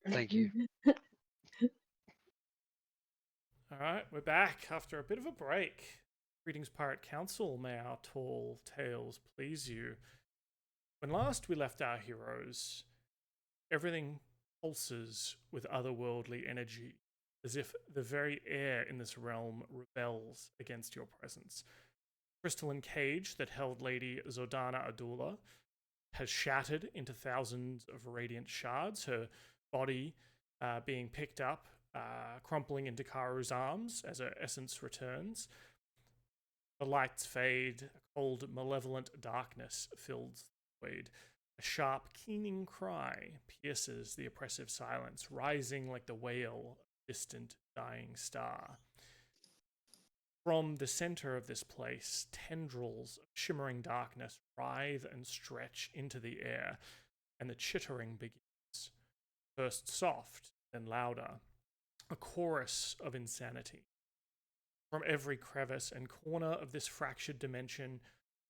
Thank you. Alright, we're back after a bit of a break. Greetings, Pirate Council. May our tall tales please you. When last we left our heroes, everything pulses with otherworldly energy, as if the very air in this realm rebels against your presence. The crystalline cage that held Lady Zodana Adula has shattered into thousands of radiant shards, her body being picked up, crumpling into Karu's arms as her essence returns. The lights fade, a cold, malevolent darkness fills the void. A sharp, keening cry pierces the oppressive silence, rising like the wail of a distant, dying star. From the center of this place, tendrils of shimmering darkness writhe and stretch into the air, and the chittering begins. First soft, then louder, a chorus of insanity. From every crevice and corner of this fractured dimension,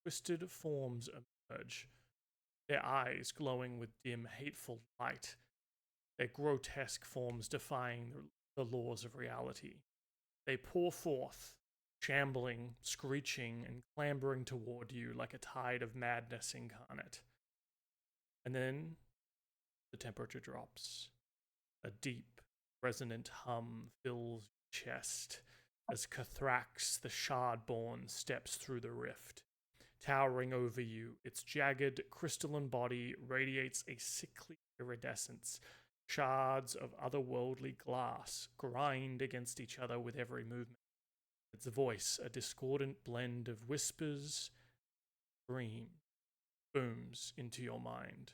twisted forms emerge, their eyes glowing with dim, hateful light, their grotesque forms defying the laws of reality. They pour forth, shambling, screeching, and clambering toward you like a tide of madness incarnate. And then the temperature drops. A deep, resonant hum fills your chest as Cathrax, the Shardborn, steps through the rift. Towering over you, its jagged, crystalline body radiates a sickly iridescence. Shards of otherworldly glass grind against each other with every movement. Its voice, a discordant blend of whispers, scream, booms into your mind.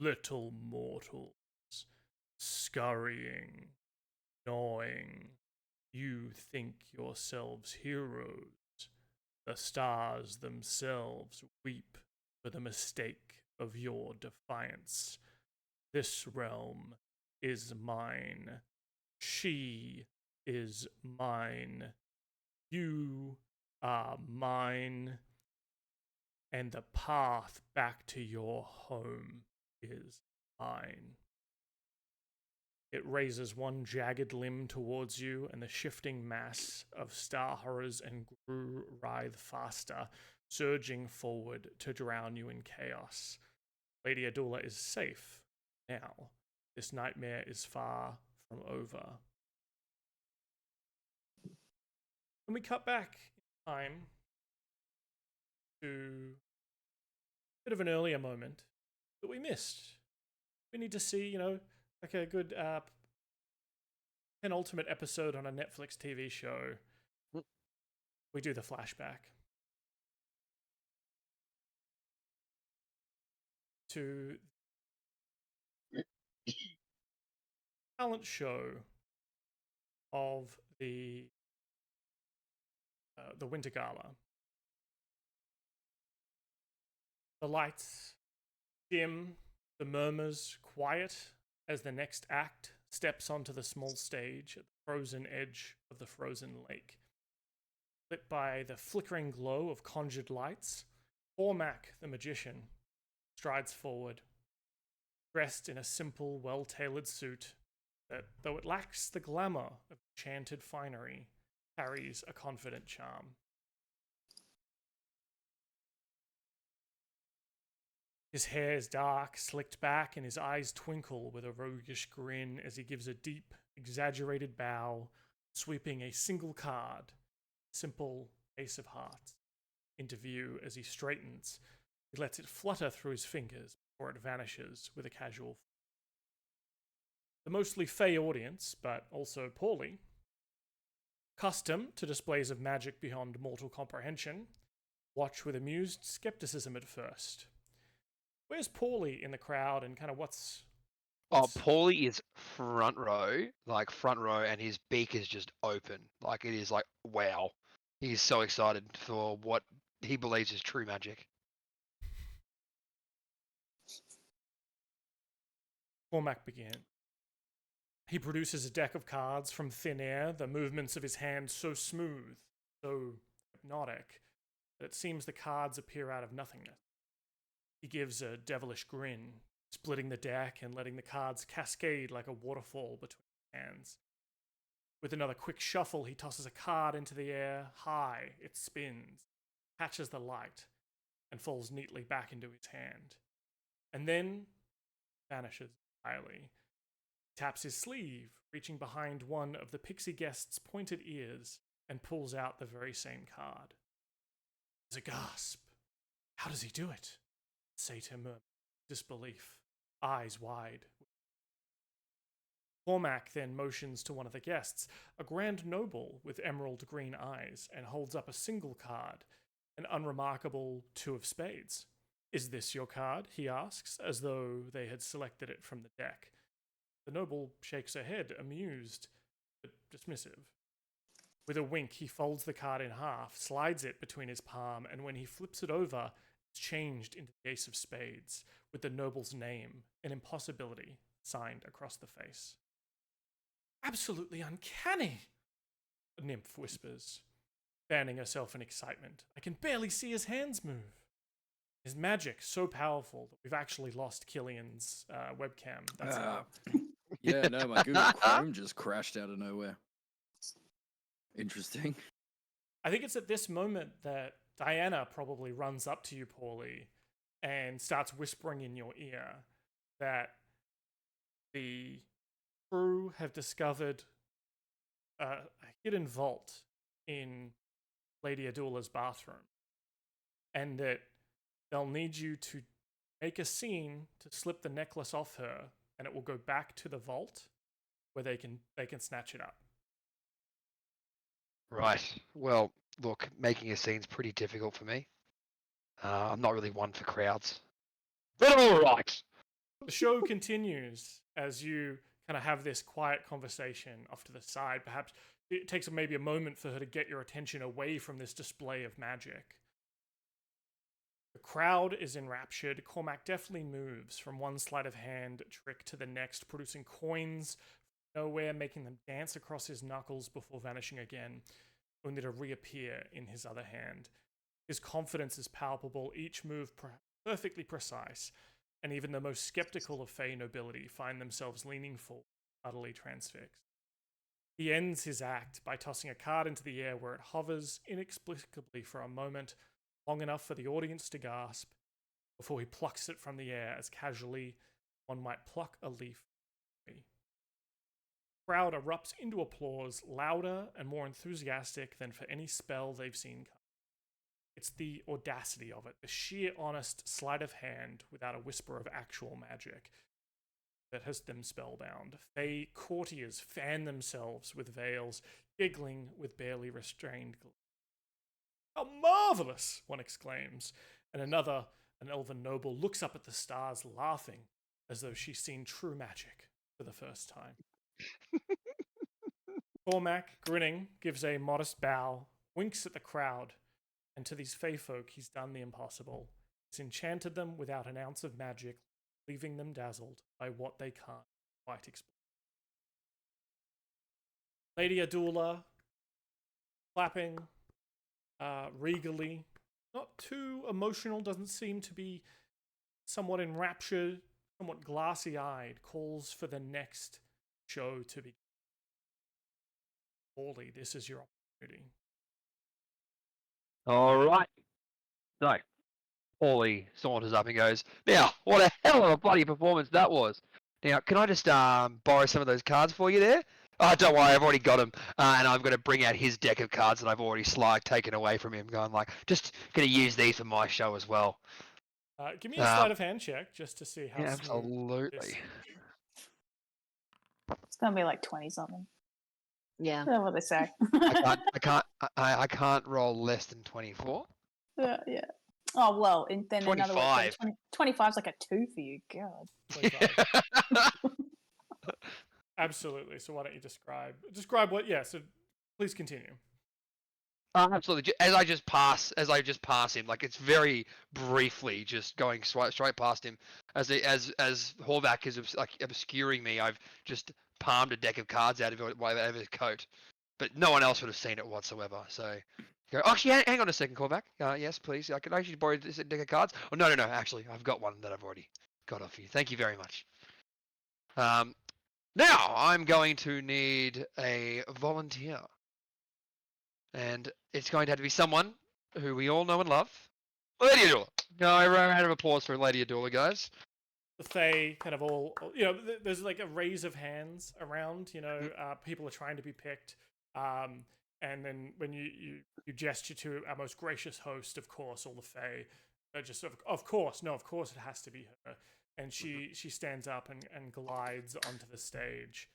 Little mortals, scurrying, gnawing, you think yourselves heroes. The stars themselves weep for the mistake of your defiance. This realm is mine. She is mine. You are mine. And the path back to your home is mine. It raises one jagged limb towards you, and the shifting mass of starhorrors and grue writhe faster, surging forward to drown you in chaos. Lady Adula is safe now. This nightmare is far from over. When we cut back in time to a bit of an earlier moment that we missed, we need to see, like a good penultimate episode on a Netflix TV show. We do the flashback to talent show of the Winter Gala. The lights dim, the murmurs quiet as the next act steps onto the small stage at the frozen edge of the frozen lake. Lit by the flickering glow of conjured lights, Cormac the magician strides forward, dressed in a simple, well-tailored suit that, though it lacks the glamour of enchanted finery, carries a confident charm. His hair is dark, slicked back, and his eyes twinkle with a roguish grin as he gives a deep, exaggerated bow, sweeping a single card, simple ace of hearts, into view as he straightens. He lets it flutter through his fingers before it vanishes with a casual. The mostly Fey audience, but also poorly, accustomed to displays of magic beyond mortal comprehension, watch with amused skepticism at first. Where's Paulie in the crowd, and kind of what's Oh, Paulie is front row, and his beak is just open. Like, it is like, wow. He's so excited for what he believes is true magic. Cormac began? He produces a deck of cards from thin air, the movements of his hand so smooth, so hypnotic, that it seems the cards appear out of nothingness. He gives a devilish grin, splitting the deck and letting the cards cascade like a waterfall between his hands. With another quick shuffle, he tosses a card into the air high. It spins, catches the light, and falls neatly back into his hand. And then vanishes entirely. He taps his sleeve, reaching behind one of the pixie guest's pointed ears, and pulls out the very same card. There's a gasp. How does he do it? Satyr murmurs, disbelief, eyes wide. Cormac then motions to one of the guests, a grand noble with emerald green eyes, and holds up a single card, an unremarkable 2 of spades. Is this your card? He asks, as though they had selected it from the deck. The noble shakes her head, amused, but dismissive. With a wink, he folds the card in half, slides it between his palm, and when he flips it over, it's changed into the ace of spades, with the noble's name, an impossibility, signed across the face. Absolutely uncanny, a nymph whispers, fanning herself in excitement. I can barely see his hands move. His magic so powerful that we've actually lost Killian's webcam. That's yeah, no, my Google Chrome just crashed out of nowhere. Interesting. I think it's at this moment that Diana probably runs up to you, Paulie, and starts whispering in your ear that the crew have discovered a hidden vault in Lady Adula's bathroom, and that they'll need you to make a scene to slip the necklace off her, and it will go back to the vault where they can snatch it up. Right. Well, look, making a scene's pretty difficult for me. I'm not really one for crowds. But all right. The show continues as you kind of have this quiet conversation off to the side. Perhaps it takes maybe a moment for her to get your attention away from this display of magic. The crowd is enraptured. Cormac definitely moves from one sleight of hand trick to the next, producing coins from nowhere, making them dance across his knuckles before vanishing again, only to reappear in his other hand. His confidence is palpable, each move perfectly precise, and even the most skeptical of Fey nobility find themselves leaning forward, utterly transfixed. He ends his act by tossing a card into the air where it hovers inexplicably for a moment, long enough for the audience to gasp, before he plucks it from the air as casually one might pluck a leaf. The crowd erupts into applause, louder and more enthusiastic than for any spell they've seen come. It's the audacity of it, the sheer honest sleight of hand without a whisper of actual magic that has them spellbound. Fey courtiers fan themselves with veils, giggling with barely restrained glee. How marvelous! One exclaims, and another, an elven noble, looks up at the stars laughing as though she's seen true magic for the first time. Cormac, grinning, gives a modest bow, winks at the crowd, and to these Fey folk he's done the impossible. He's enchanted them without an ounce of magic, leaving them dazzled by what they can't quite explain. Lady Adula, clapping regally, not too emotional, doesn't seem to be somewhat enraptured, somewhat glassy-eyed, calls for the next show to begin. Paulie, this is your opportunity. All right. So, Paulie saunters up and goes, now, what a hell of a bloody performance that was. Now, can I just borrow some of those cards for you there? Oh, don't worry, I've already got them. And I'm going to bring out his deck of cards that I've already taken away from him, going like, just going to use these for my show as well. Give me a sleight of hand check just to see how Yeah, smooth absolutely. It's gonna be like 20 something. Yeah. That's what they say. I can't roll less than 24. Yeah. Oh well, and then in other words, 25. 25 is like a 2 for you. God. 25. Absolutely. So why don't you describe what? Yeah. So please continue. Absolutely. As I just pass him, like it's very briefly just going straight past him. As Horvath is like obscuring me, I've just palmed a deck of cards out of his coat, but no one else would have seen it whatsoever. So, go. Actually, hang on a second, Horvath. Yes, please. I could actually borrow this deck of cards. Oh no. Actually, I've got one that I've already got off you. Thank you very much. Now I'm going to need a volunteer. And it's going to have to be someone who we all know and love. Lady Adula. No, a round of applause for Lady Adula, guys. The Fae kind of all, there's like a raise of hands around, people are trying to be picked. And then when you gesture to our most gracious host, of course, all the Fae are just of course it has to be her. And she stands up and glides onto the stage,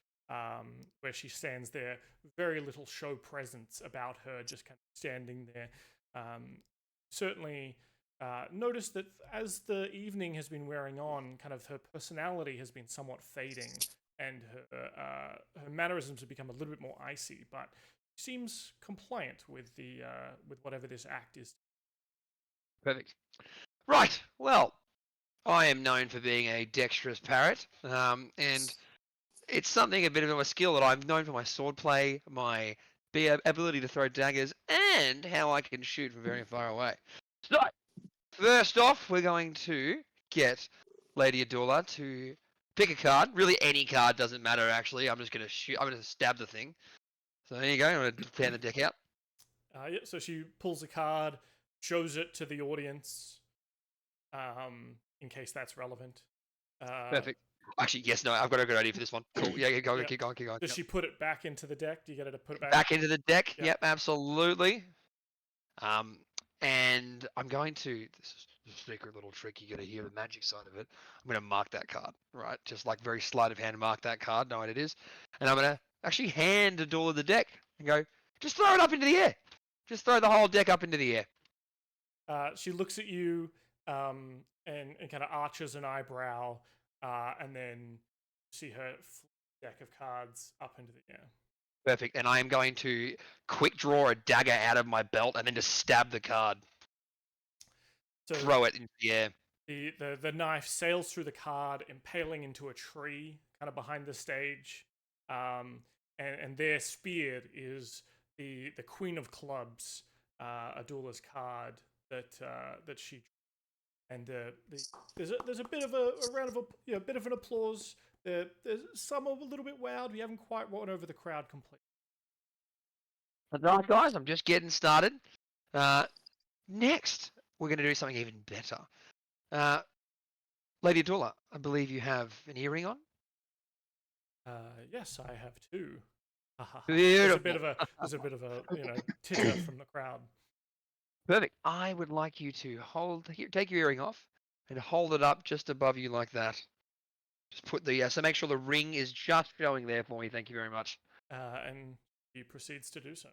where she stands there, very little show presence about her, just kind of standing there. Certainly notice that as the evening has been wearing on, kind of her personality has been somewhat fading, and her mannerisms have become a little bit more icy, but seems compliant with the with whatever this act is. Perfect. Right. Well, I am known for being a dexterous parrot, and it's something a bit of a skill that I'm known for my swordplay, my ability to throw daggers, and how I can shoot from very far away. So, first off, we're going to get Lady Adula to pick a card. Really, any card doesn't matter, actually. I'm just going to shoot. I'm going to stab the thing. So there you go. I'm going to pan the deck out. So she pulls a card, shows it to the audience, in case that's relevant. Perfect. Actually, yes, no, I've got a good idea for this one. Cool. Yeah, keep going, Yep. keep going. Does she put it back into the deck? Do you get her to put it back? Back into the deck? Yep. Yep, absolutely. And I'm going to, this is a secret little trick, you gotta hear the magic side of it. I'm gonna mark that card, right? Just like very sleight of hand, mark that card, know what it is. And I'm gonna actually hand Adula the deck and go, just throw it up into the air. Just throw the whole deck up into the air. She looks at you and kind of arches an eyebrow, and then see her deck of cards up into the air. Perfect. And I am going to quick draw a dagger out of my belt and then just stab the card. So throw it into the air. The knife sails through the card, impaling into a tree kind of behind the stage. And there speared is the Queen of Clubs, Adula's card that she. And there's a bit of a round of a bit of an applause. There's some a little bit wowed. We haven't quite won over the crowd completely. Right, guys, I'm just getting started. Next, we're going to do something even better. Lady Adula, I believe you have an earring on. Yes, I have two. There's a bit of a titter from the crowd. Perfect. I would like you to take your earring off and hold it up just above you like that. Just put so make sure the ring is just showing there for me. Thank you very much. And he proceeds to do so.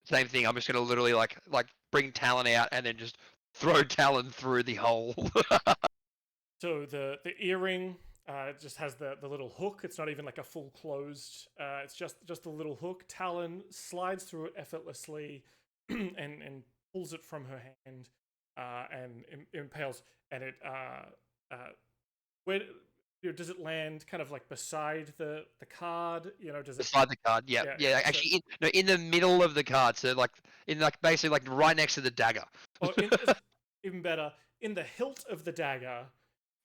Same thing. I'm just gonna literally like bring Talon out and then just throw Talon through the hole. So the earring just has the little hook. It's not even like a full closed. It's just a little hook. Talon slides through it effortlessly, and pulls it from her hand, and impales. And it where does it land? Kind of like beside the card. Does it beside the card? Yeah. Actually, in the middle of the card. So basically right next to the dagger. Or even better, in the hilt of the dagger.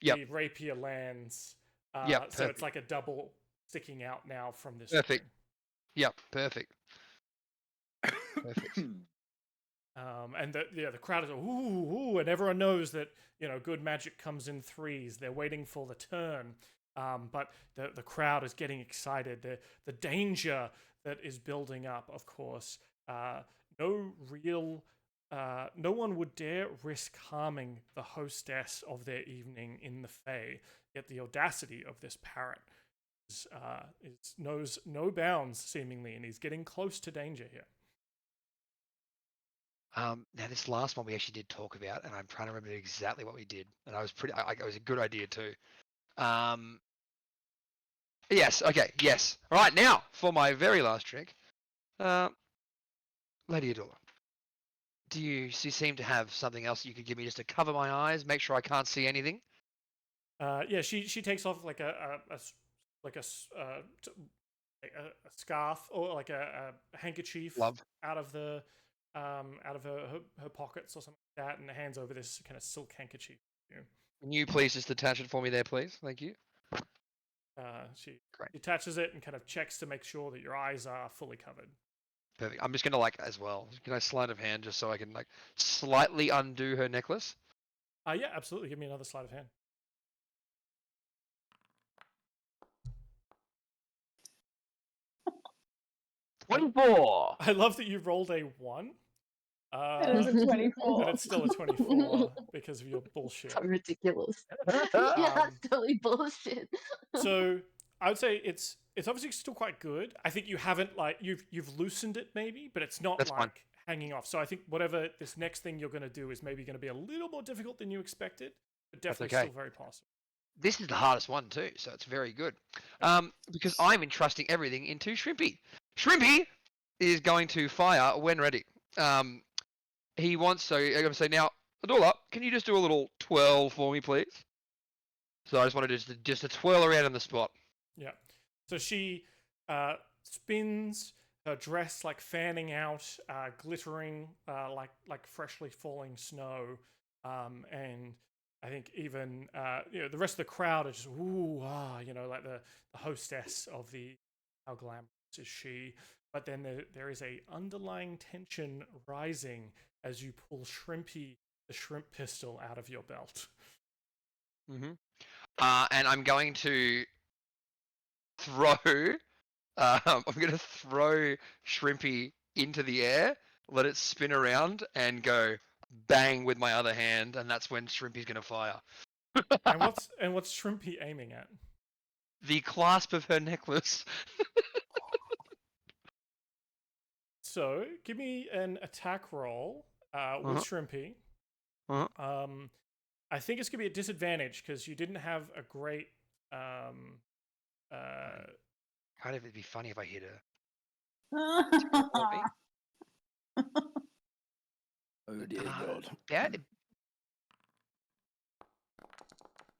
Yep. The rapier lands. So it's like a double sticking out now from this. Perfect. Ring. Yep. Perfect. Perfect. And the crowd is ooh, and everyone knows that good magic comes in threes. They're waiting for the turn, but the crowd is getting excited. The danger that is building up, of course. No one would dare risk harming the hostess of their evening in the Fae. Yet the audacity of this parrot knows no bounds, seemingly, and he's getting close to danger here. Now this last one we actually did talk about, and I'm trying to remember exactly what we did, and it was a good idea too. Yes. Okay. Yes. All right. Now for my very last trick, Lady Adula. Do you seem to have something else you could give me just to cover my eyes, make sure I can't see anything? Yeah, she takes off like a scarf or like a handkerchief out of her pockets or something like that, and hands over this kind of silk handkerchief. Can you please just attach it for me there, please? Thank you. She Great. detaches it and kind of checks to make sure that your eyes are fully covered. Perfect. I'm just gonna like as well. Can I sleight of hand just so I can like slightly undo her necklace? Yeah, absolutely. Give me another sleight of hand. 24. I love that you rolled a 1. It is a 24. But it's still a 24 because of your bullshit. So ridiculous. yeah, Um, that's totally bullshit. So I would say it's obviously still quite good. I think you haven't like you've loosened it maybe, but it's not That's like fine. hanging off. So I think whatever this next thing you're going to do is maybe going to be a little more difficult than you expected, but definitely okay. still very possible. This is the hardest one too, so it's very good. Because I'm entrusting everything into Shrimpy. Shrimpy is going to fire when ready. He wants, so I'm going to say, now, Adula, can you just do a little twirl for me, please? So I just want to just a twirl around on the spot. Yeah. So she spins her dress like fanning out, glittering like freshly falling snow, and I think even the rest of the crowd are just ooh ah, like the hostess of the how glamorous is she. But then there is a underlying tension rising as you pull Shrimpy, the shrimp pistol, out of your belt. Mm-hmm. And I'm going to throw. I'm going to throw Shrimpy into the air, let it spin around, and go bang with my other hand, and that's when Shrimpy's going to fire. and what's Shrimpy aiming at? The clasp of her necklace. So give me an attack roll with Shrimpy. I think it's gonna be a disadvantage because you didn't have a great. Kind of, it'd be funny if I hit her. Oh dear God. That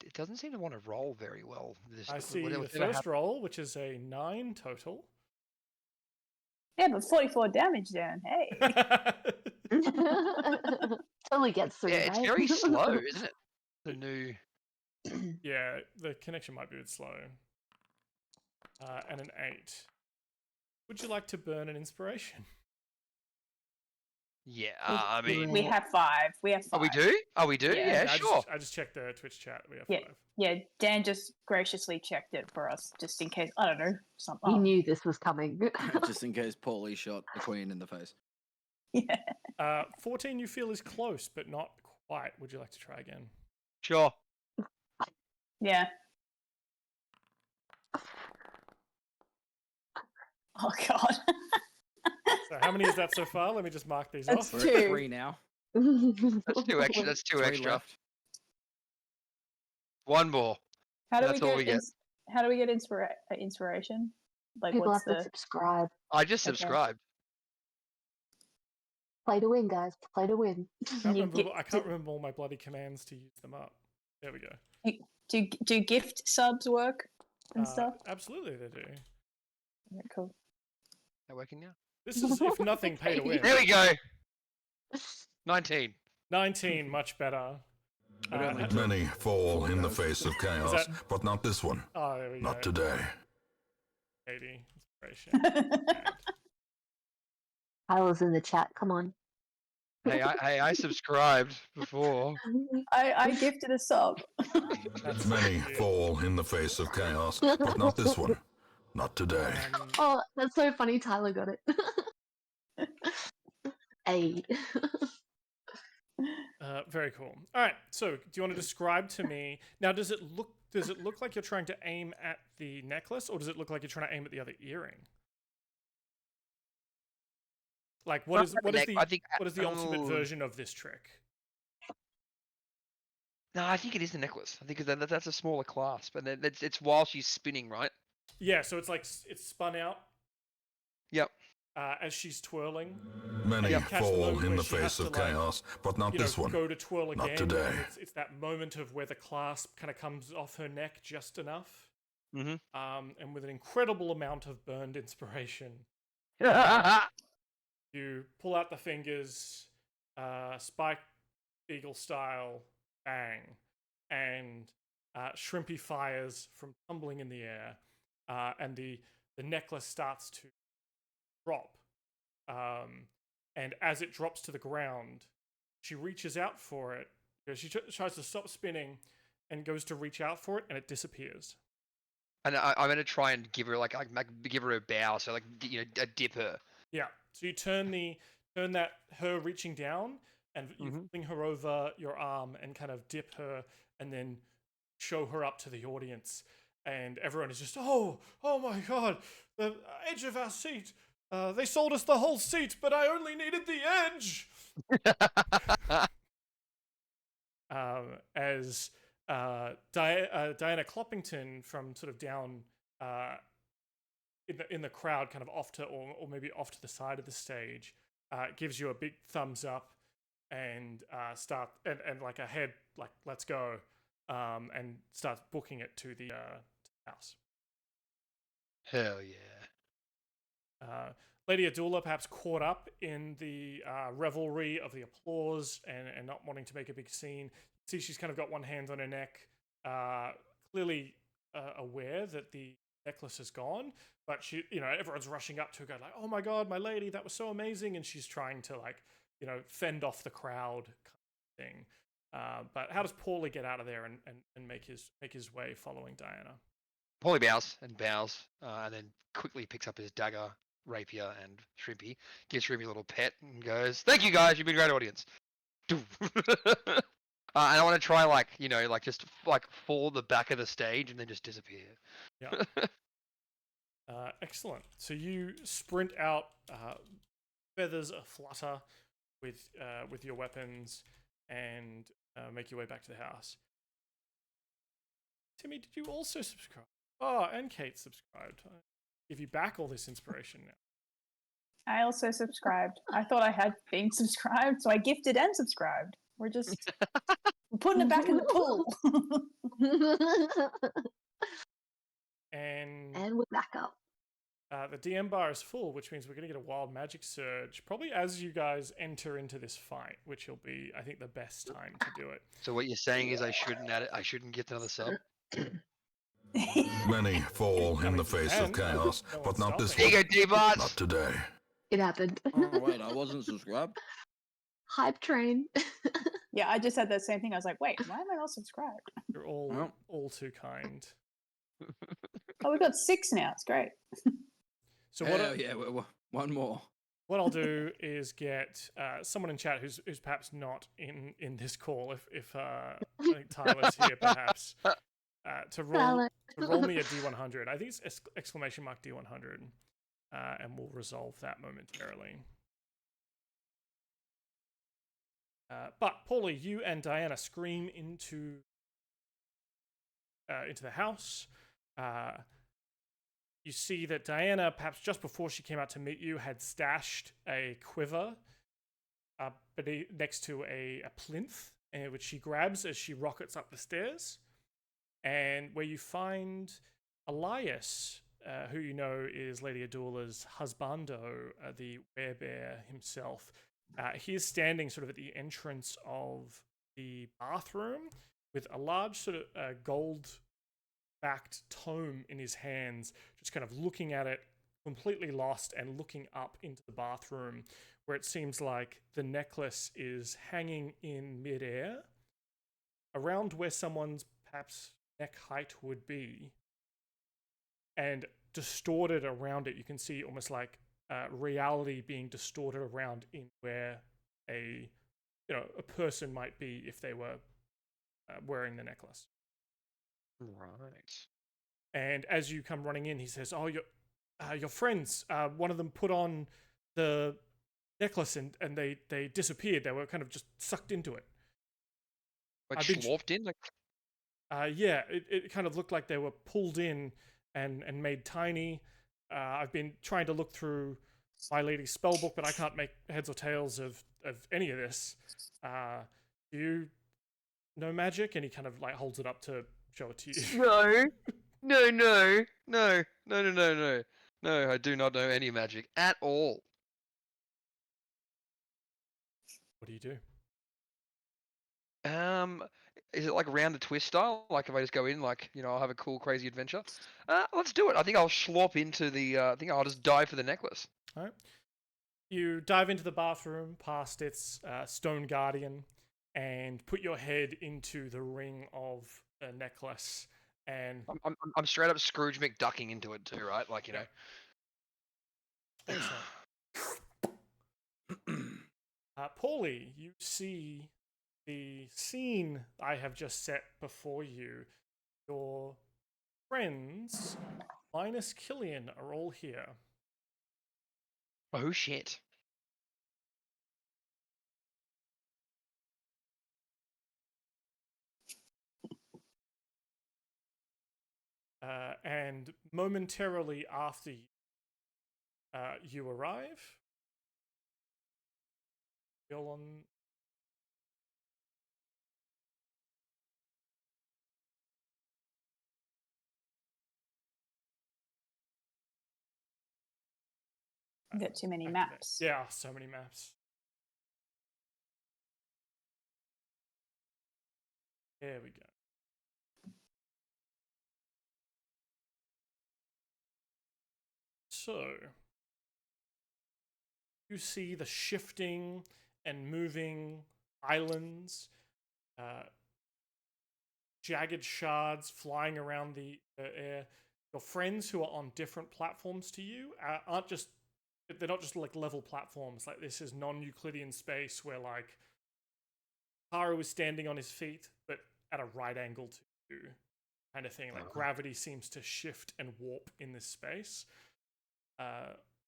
it doesn't seem to want to roll very well. I see the first roll, which is a 9 total. Yeah, but 44 damage then. Hey. Totally gets through. Yeah, it's right? very slow, isn't it? The new. Yeah, the connection might be a bit slow. And an 8. Would you like to burn an inspiration? Yeah, I mean. We have 5. We have 5. Oh, we do? Oh, we do? Yeah. Yeah, sure. I just checked the Twitch chat. We have 5. Yeah, Dan just graciously checked it for us, just in case. I don't know. Something. He knew this was coming. Just in case Paulie shot the queen in the face. Yeah. 14 you feel is close, but not quite. Would you like to try again? Sure. Yeah. Oh God. So how many is that so far? Let me just mark these That's off. We're at 2. 3 now. That's 2 extra. That's 2 3 extra. left. 1 more. How do That's we all get? we get. How do we get inspiration? Like, People what's have to the? subscribe. I just Okay. subscribed. Play to win, guys. Play to win. I can't remember all my bloody commands to use them up. There we go. Do gift subs work and stuff? Absolutely, they do. Yeah, cool. They're working now. This is, if nothing, pay to win. There we go. 19. 19, much better. Many fall in the face of chaos, that- but not this one. Oh, there we go. Not today. 80 inspiration. Tyler's in the chat. Come on. Hey, I subscribed before. I gifted a sub. That's Many cute. fall in the face of chaos, but not this one. Not today. Oh, that's so funny. Tyler got it. Hey. Very cool. All right. So, do you want to describe to me now? Does it look like you're trying to aim at the necklace, or does it look like you're trying to aim at the other earring? Like, what is the ultimate version of this trick? No, I think it is the necklace. I think that's a smaller clasp, and then it's while she's spinning, right? Yeah. So it's like it's spun out. Yep. As she's twirling. Many Catch the fall moment in where the she has face to, of like, chaos, but not this one. Go to twirl again. Not today. and It's that moment of where the clasp kind of comes off her neck just enough. Mm-hmm. And with an incredible amount of burned inspiration, you pull out the fingers, spike eagle style, bang. and Shrimpy fires from tumbling in the air, and the necklace starts to drop. And as it drops to the ground, she reaches out for it. She tries to stop spinning and goes to reach out for it, and it disappears. And I'm gonna try and give her give her a bow, so dip her. Yeah. So you turn her reaching down, and you fling her over your arm and kind of dip her, and then show her up to the audience. And everyone is just, oh my god, the edge of our seat. They sold us the whole seat, but I only needed the edge. As Diana Cloppington from sort of down in the crowd, kind of off to or maybe off to the side of the stage, gives you a big thumbs up and and like a head like let's go, and starts booking it to the house. Hell yeah. Lady Adula, perhaps caught up in the revelry of the applause and not wanting to make a big scene. See, she's kind of got one hand on her neck, clearly aware that the necklace is gone. But she, everyone's rushing up to her, going like, "Oh my god, my lady, that was so amazing!" And she's trying to fend off the crowd, kind of thing. But how does Paulie get out of there and make his way following Diana? Paulie bows, and then quickly picks up his dagger, rapier, and Shrimpy. Gives Shrimpy a little pet and goes, "Thank you guys, you've been a great audience." And I want to try just fall the back of the stage and then just disappear. Yeah. Excellent. So you sprint out, feathers aflutter with your weapons, and make your way back to the house. Timmy, did you also subscribe? Oh, and Kate subscribed. I give you back all this inspiration now. I also subscribed. I thought I had been subscribed, so I gifted and subscribed. We're putting it back in the pool. And we're back up. The DM bar is full, which means we're going to get a wild magic surge, probably as you guys enter into this fight, which will be, I think, the best time to do it. So what you're saying is I shouldn't get another sub? Many fall in the face of chaos, but not this Here one. you go, D-Bots! Not today. It happened. Oh, wait, I wasn't subscribed. Hype train. Yeah, I just said the same thing. I was like, wait, why am I not subscribed? You're all too kind. Oh, we've got 6 now. It's great. So one more. What I'll do is get someone in chat who's perhaps not in this call, if I think Tyler's here, perhaps, to roll me a D100. I think it's exclamation mark D100, and we'll resolve that momentarily. But Paulie, you and Diana scream into the house. You see that Diana, perhaps just before she came out to meet you, had stashed a quiver next to a plinth, which she grabs as she rockets up the stairs, and where you find Elias, who you know is Lady Adula's husbando, the werebear himself. He is standing sort of at the entrance of the bathroom with a large sort of gold-backed tome in his hands, just kind of looking at it, completely lost, and looking up into the bathroom, where it seems like the necklace is hanging in midair, around where someone's perhaps neck height would be, and distorted around it. You can see almost like reality being distorted around in where a person might be if they were wearing the necklace. Right. And as you come running in, he says, "Oh, your friends. One of them put on the necklace and they disappeared. They were kind of just sucked into it. Like schwarfed in? Yeah, it kind of looked like they were pulled in and made tiny. I've been trying to look through My Lady's spellbook, but I can't make heads or tails of any of this. Do you know magic?" And he kind of like holds it up to show it to you. No, I do not know any magic at all. What do you do? Is it like round the twist style? Like if I just go in, like I'll have a cool, crazy adventure. Let's do it. I think I'll slop into the. I think I'll just dive for the necklace. All right. You dive into the bathroom past its stone guardian and put your head into the ring of the necklace. And I'm straight up Scrooge McDucking into it too, right? Like you know. excellent. Paulie, you see the scene I have just set before you. Your friends, minus Killian, are all here. Oh shit. And momentarily after you arrive, you're on. I've got too many Okay. maps. Yeah, so many maps. There we go. So, you see the shifting and moving islands, jagged shards flying around the air. Your friends who are on different platforms to you aren't just, they're not just like level platforms. Like this is non-Euclidean space where like Haru is standing on his feet, but at a right angle to you, kind of thing. Like gravity seems to shift and warp in this space.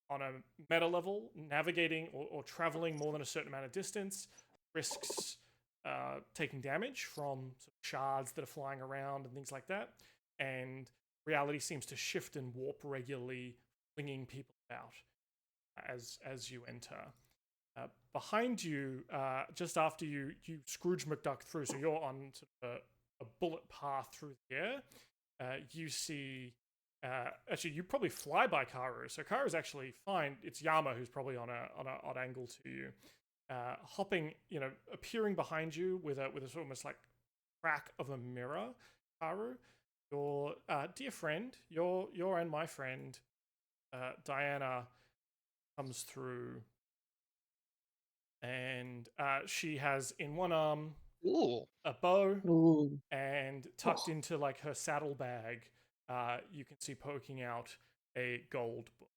On a meta level, navigating or traveling more than a certain amount of distance risks taking damage from sort of shards that are flying around and things like that. And reality seems to shift and warp regularly, flinging people out as you enter. Behind you, just after you Scrooge McDuck through, so you're on sort of a bullet path through the air. You see, actually, you probably fly by Karu, so Karu's actually fine. It's Yama who's probably on an odd angle to you, hopping, appearing behind you with a sort of almost like crack of a mirror. Karu, your dear friend, your and my friend, Diana, comes through. And she has in one arm a bow, Ooh. and tucked into like her saddlebag, you can see poking out a gold book.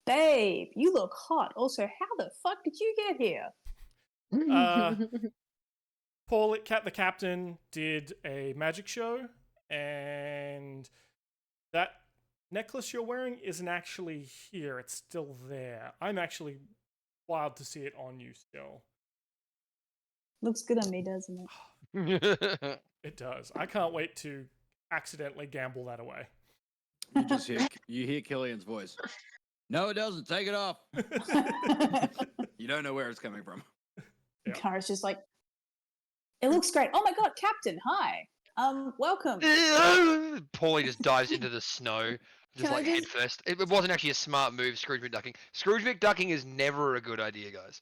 Babe, you look hot. Also, how the fuck did you get here? Paul, the captain, did a magic show, and that necklace you're wearing isn't actually here. It's still there. I'm actually wild to see it on you still. Looks good on me, doesn't it? It does. I can't wait to accidentally gamble that away. You hear Killian's voice. No, it doesn't. Take it off. You don't know where it's coming from. Yeah. Kara's just like, it looks great. Oh my god, Captain, hi. Welcome. Paulie just dives into the snow, just Can I like just- head first. It wasn't actually a smart move, Scrooge McDucking. Scrooge McDucking is never a good idea, guys.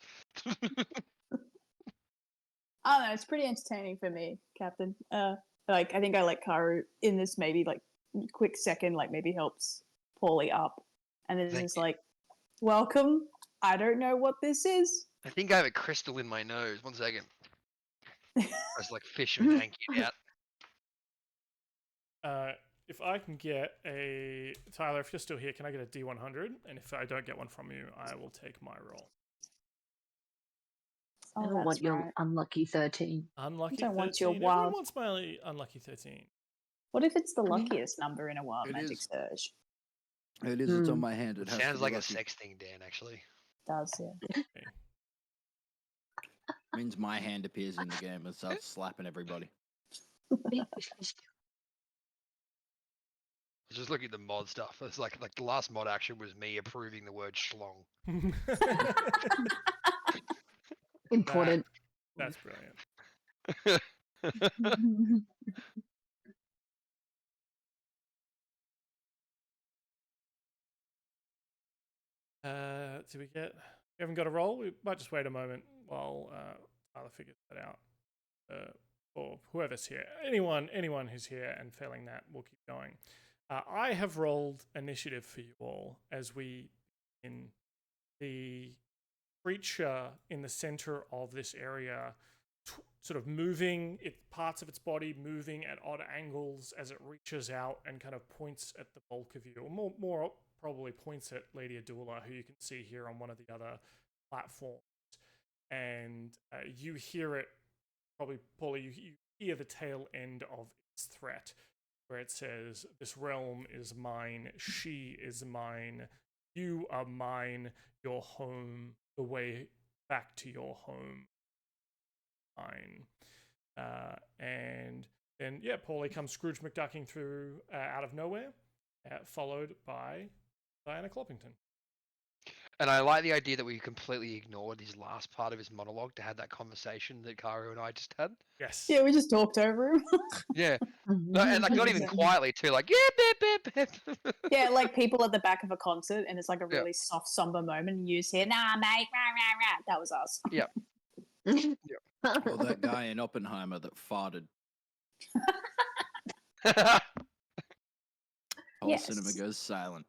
I don't know, it's pretty entertaining for me, Captain. Like I think I let Karu in this maybe like quick second, like maybe helps Paulie up. And then Thank it's you. like, welcome. I don't know what this is. I think I have a crystal in my nose. 1 second. I was like fisherman hanky out. If I can get a Tyler, if you're still here, can I get a D100? And if I don't get one from you, I will take my roll. Oh, I don't that's want your right. unlucky 13. Unlucky don't 13. want your Everyone wild- wants my unlucky 13. What if it's the luckiest number in a wild It magic is. surge? It is. It's on my hand. It It has to sounds be like a lucky. sex thing, Dan, actually. Does, yeah. Okay. Means my hand appears in the game and starts slapping everybody. Just looking at the mod stuff. It's like the last mod action was me approving the word schlong. Important. That's brilliant. Do we get? We haven't got a roll. We might just wait a moment while Tyler figures that out. or whoever's here, anyone who's here and failing that, we'll keep going. I have rolled initiative for you all as we in the creature in the center of this area, sort of moving parts of its body moving at odd angles as it reaches out and kind of points at the bulk of you, or more probably points at Lady Adula, who you can see here on one of the other platforms. And you hear it, probably, Paulie, you hear the tail end of its threat, where it says, "This realm is mine, she is mine, you are mine, your home, the way back to your home, mine." And then, yeah, Paulie comes Scrooge McDucking through out of nowhere, followed by Diana Cloppington. And I like the idea that we completely ignored his last part of his monologue to have that conversation that Karu and I just had. Yes. Yeah, we just talked over him. Yeah. No, and like not even quietly too, like, yeah, bip, bip. Yeah, like people at the back of a concert, and it's like a really soft, somber moment, and you just hear, "Nah, mate, rah, rah, rah." That was us. Yeah. Or that guy in Oppenheimer that farted. Whole cinema goes silent.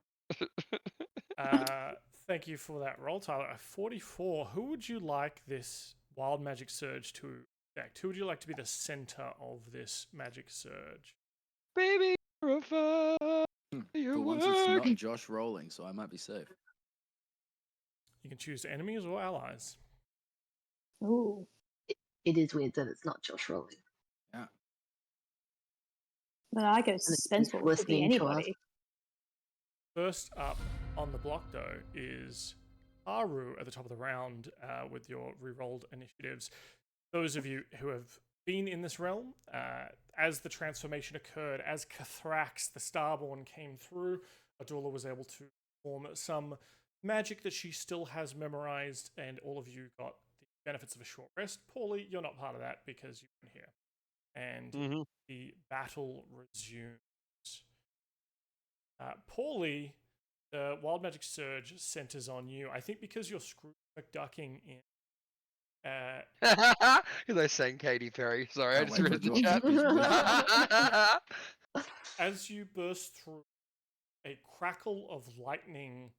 Thank you for that roll, Tyler. A 44. Who would you like this wild magic surge to affect? Who would you like to be the center of this magic surge? Baby, you're a fire. For once, it's not Josh rolling, so I might be safe. You can choose enemies or allies. Ooh. It is weird that it's not Josh rolling. Yeah. But I get suspenseful. It could be listening to us. anybody. First up on the block, though, is Haru at the top of the round with your re-rolled initiatives. Those of you who have been in this realm, as the transformation occurred, as Kathrax, the Starborn, came through, Adula was able to perform some magic that she still has memorized, and all of you got the benefits of a short rest. Paulie, you're not part of that because you weren't here. And the battle resumes. Paulie, the Wild Magic Surge centers on you. I think because you're Scrooge McDucking in. Because I sang Katy Perry. Sorry, I just read the chat. As you burst through, a crackle of lightning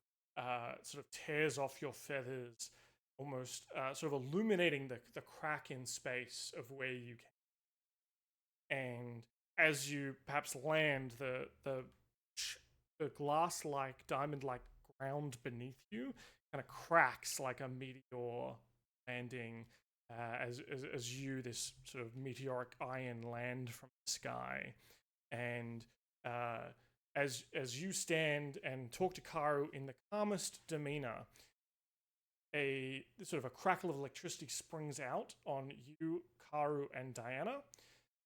sort of tears off your feathers, almost sort of illuminating the crack in space of where you came. And as you perhaps land, the glass-like, diamond-like ground beneath you kind of cracks like a meteor landing as you, this sort of meteoric iron, land from the sky. And as you stand and talk to Karu in the calmest demeanor, a sort of a crackle of electricity springs out on you, Karu, and Diana,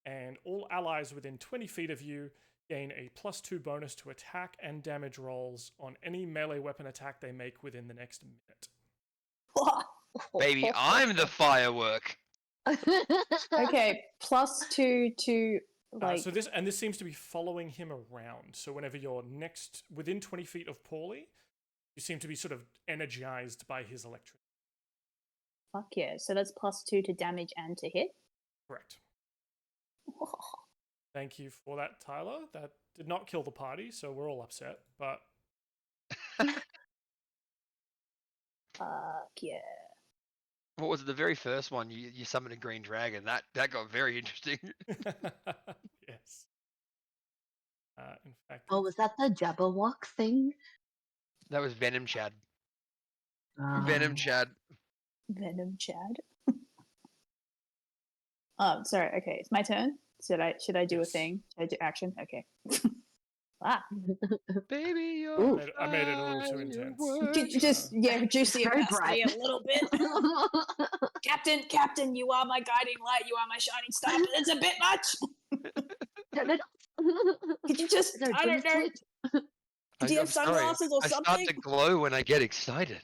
and all allies within 20 feet of you gain a +2 bonus to attack and damage rolls on any melee weapon attack they make within the next minute. Baby, I'm the firework. Okay, +2 to like. So this seems to be following him around. So whenever you're next within 20 feet of Paulie, you seem to be sort of energized by his electricity. Fuck yeah! So that's +2 to damage and to hit. Correct. Thank you for that, Tyler. That did not kill the party, so we're all upset. But fuck yeah! What was it? The very first one, you summoned a green dragon. That got very interesting. Yes. In fact. Oh, was that the Jabberwock thing? That was Venom Chad. Oh. Venom Chad. Venom Chad. Sorry. Okay, it's my turn. Should I do a thing? Should I do action? Okay. Baby, Ooh. I made it a little too intense. Just reduce the Very opacity bright. a little bit. Captain, you are my guiding light. You are my shining star. But it's a bit much. Could you just? I don't know. Do you have sunglasses or something? I start to glow when I get excited.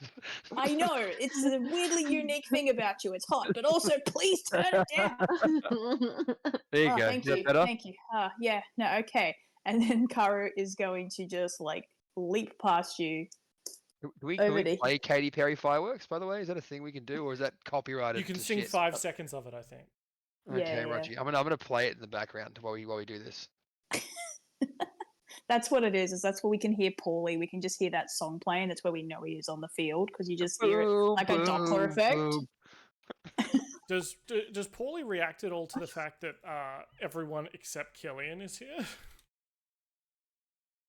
I know. It's a weirdly unique thing about you. It's hot, but also please turn it down. There you go. Thank Is that you. better? Thank you. Yeah. No. Okay. And then Karu is going to just like leap past you. Do we Over to- play Katy Perry fireworks, by the way? Is that a thing we can do, or is that copyrighted? You can to sing shit? 5 seconds of it, I think. Okay, Yeah. Roger. I'm gonna play it in the background while we do this. That's what it is that's where we can hear Paulie. We can just hear that song playing. That's where we know he is on the field because you just hear it like a Doppler effect. boom. Does Paulie react at all to the fact that everyone except Killian is here?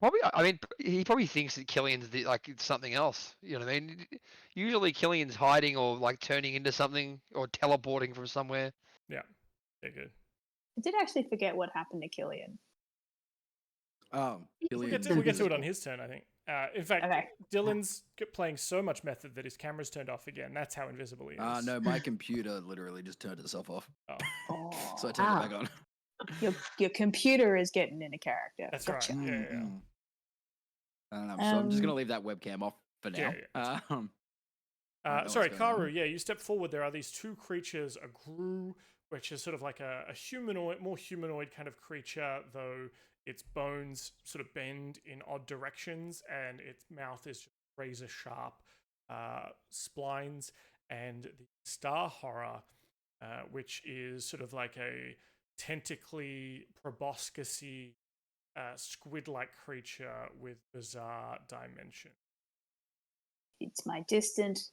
Probably, I mean, he probably thinks that Killian's like something else. You know what I mean? Usually, Killian's hiding or like turning into something or teleporting from somewhere. Yeah, good. I did actually forget what happened to Killian. Oh, We'll Killian. get to it on his turn, I think. In fact, Okay. Dylan's playing so much method that his camera's turned off again. That's how invisible he is. No, my computer literally just turned itself off. Oh, Oh, So I turned it back on. your computer is getting into character. that's Gotcha. right. Yeah. Mm. I don't know. So I'm just gonna leave that webcam off for now. Yeah, know sorry, what's going on. Karu. Yeah, you step forward. There are these two creatures: a grue, which is sort of like a humanoid, more humanoid kind of creature, though its bones sort of bend in odd directions, and its mouth is just razor sharp splines, and the star horror, which is sort of like a tentacly, proboscis squid-like creature with bizarre dimension. It's my distant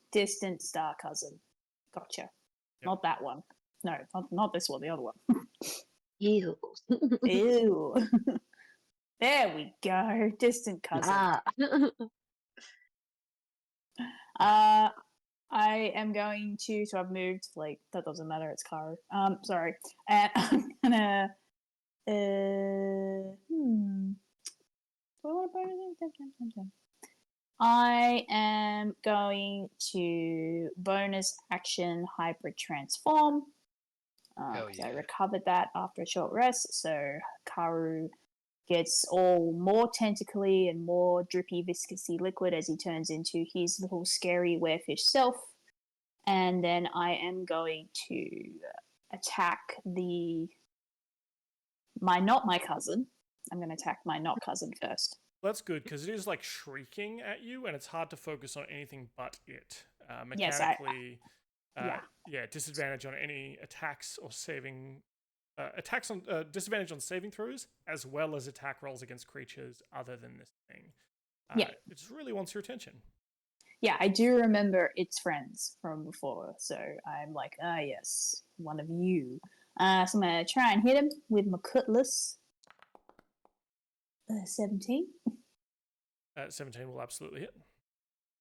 star cousin. Gotcha. Not that one. No, not this one. The other one. Ew. Ew. There we go. Distant cousin. I am going to. So I've moved. Like that doesn't matter. It's Karu. Sorry. And I'm gonna. Do I want to I am going to bonus action hybrid transform. Hell 'Cause I yeah. recovered that after a short rest. So Karu gets all more tentacly and more drippy viscousy liquid as he turns into his little scary werefish self. And then I am going to attack not my cousin. I'm going to attack my not cousin first. That's good because it is like shrieking at you, and it's hard to focus on anything but it. Yes, Mechanically, yeah. disadvantage on any attacks or saving. Attacks on disadvantage on saving throws, as well as attack rolls against creatures other than this thing. Yeah. It just really wants your attention. Yeah, I do remember its friends from before, so I'm like, yes, one of you. So I'm gonna try and hit him with my cutlass. 17. 17 will absolutely hit.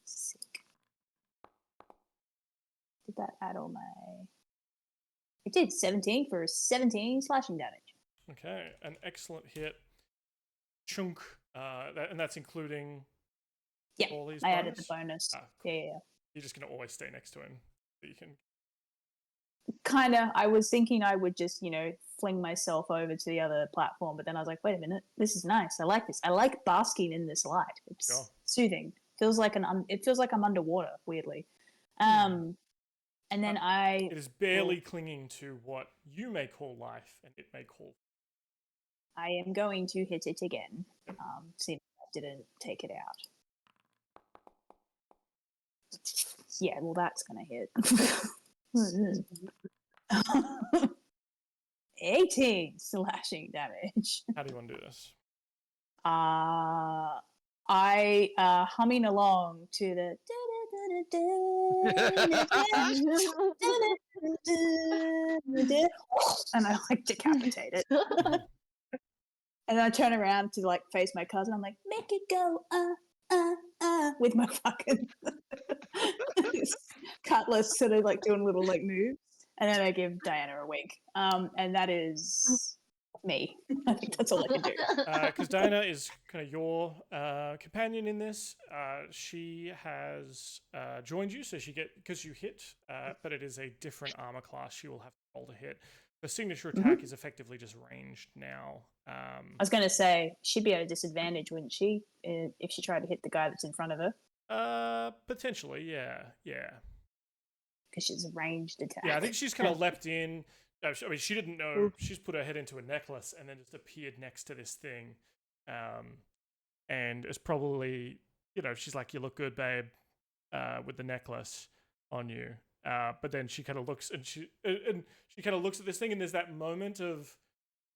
Sick. Did that add all my? It did 17 for 17 slashing damage. Okay, an excellent hit. Chunk, and that's including. Yeah, Paulie's I added bonus? the bonus. Ah, cool. Yeah. You're just gonna always stay next to him. So you can. Kinda. I was thinking I would just, fling myself over to the other platform, but then I was like, wait a minute, this is nice. I like this. I like basking in this light. It's Sure. soothing. It feels like I'm underwater, weirdly. And then It is barely clinging to what you may call life, and it may call. I am going to hit it again. See if I didn't take it out. Yeah, well, that's gonna hit. 18 slashing damage. How do you want to do this? I humming along to the and I like decapitate it. And then I turn around to like face my cousin. I'm like, make it go, with my fucking cutlass, sort of like doing little like moves. And then I give Diana a wink. And that is me. I think that's all I can do. Because Diana is kind of your companion in this. She has joined you, so because you hit, but it is a different armor class. She will have to roll to hit. The signature attack is effectively just ranged now. I was going to say, she'd be at a disadvantage, wouldn't she, if she tried to hit the guy that's in front of her? Potentially, yeah. Because she's a ranged attack. Yeah, I think she's kind of leapt in. I mean, she didn't know. She's put her head into a necklace and then just appeared next to this thing. And it's probably, she's like, you look good, babe, with the necklace on you. But then she kind of looks and she kind of looks at this thing, and there's that moment of,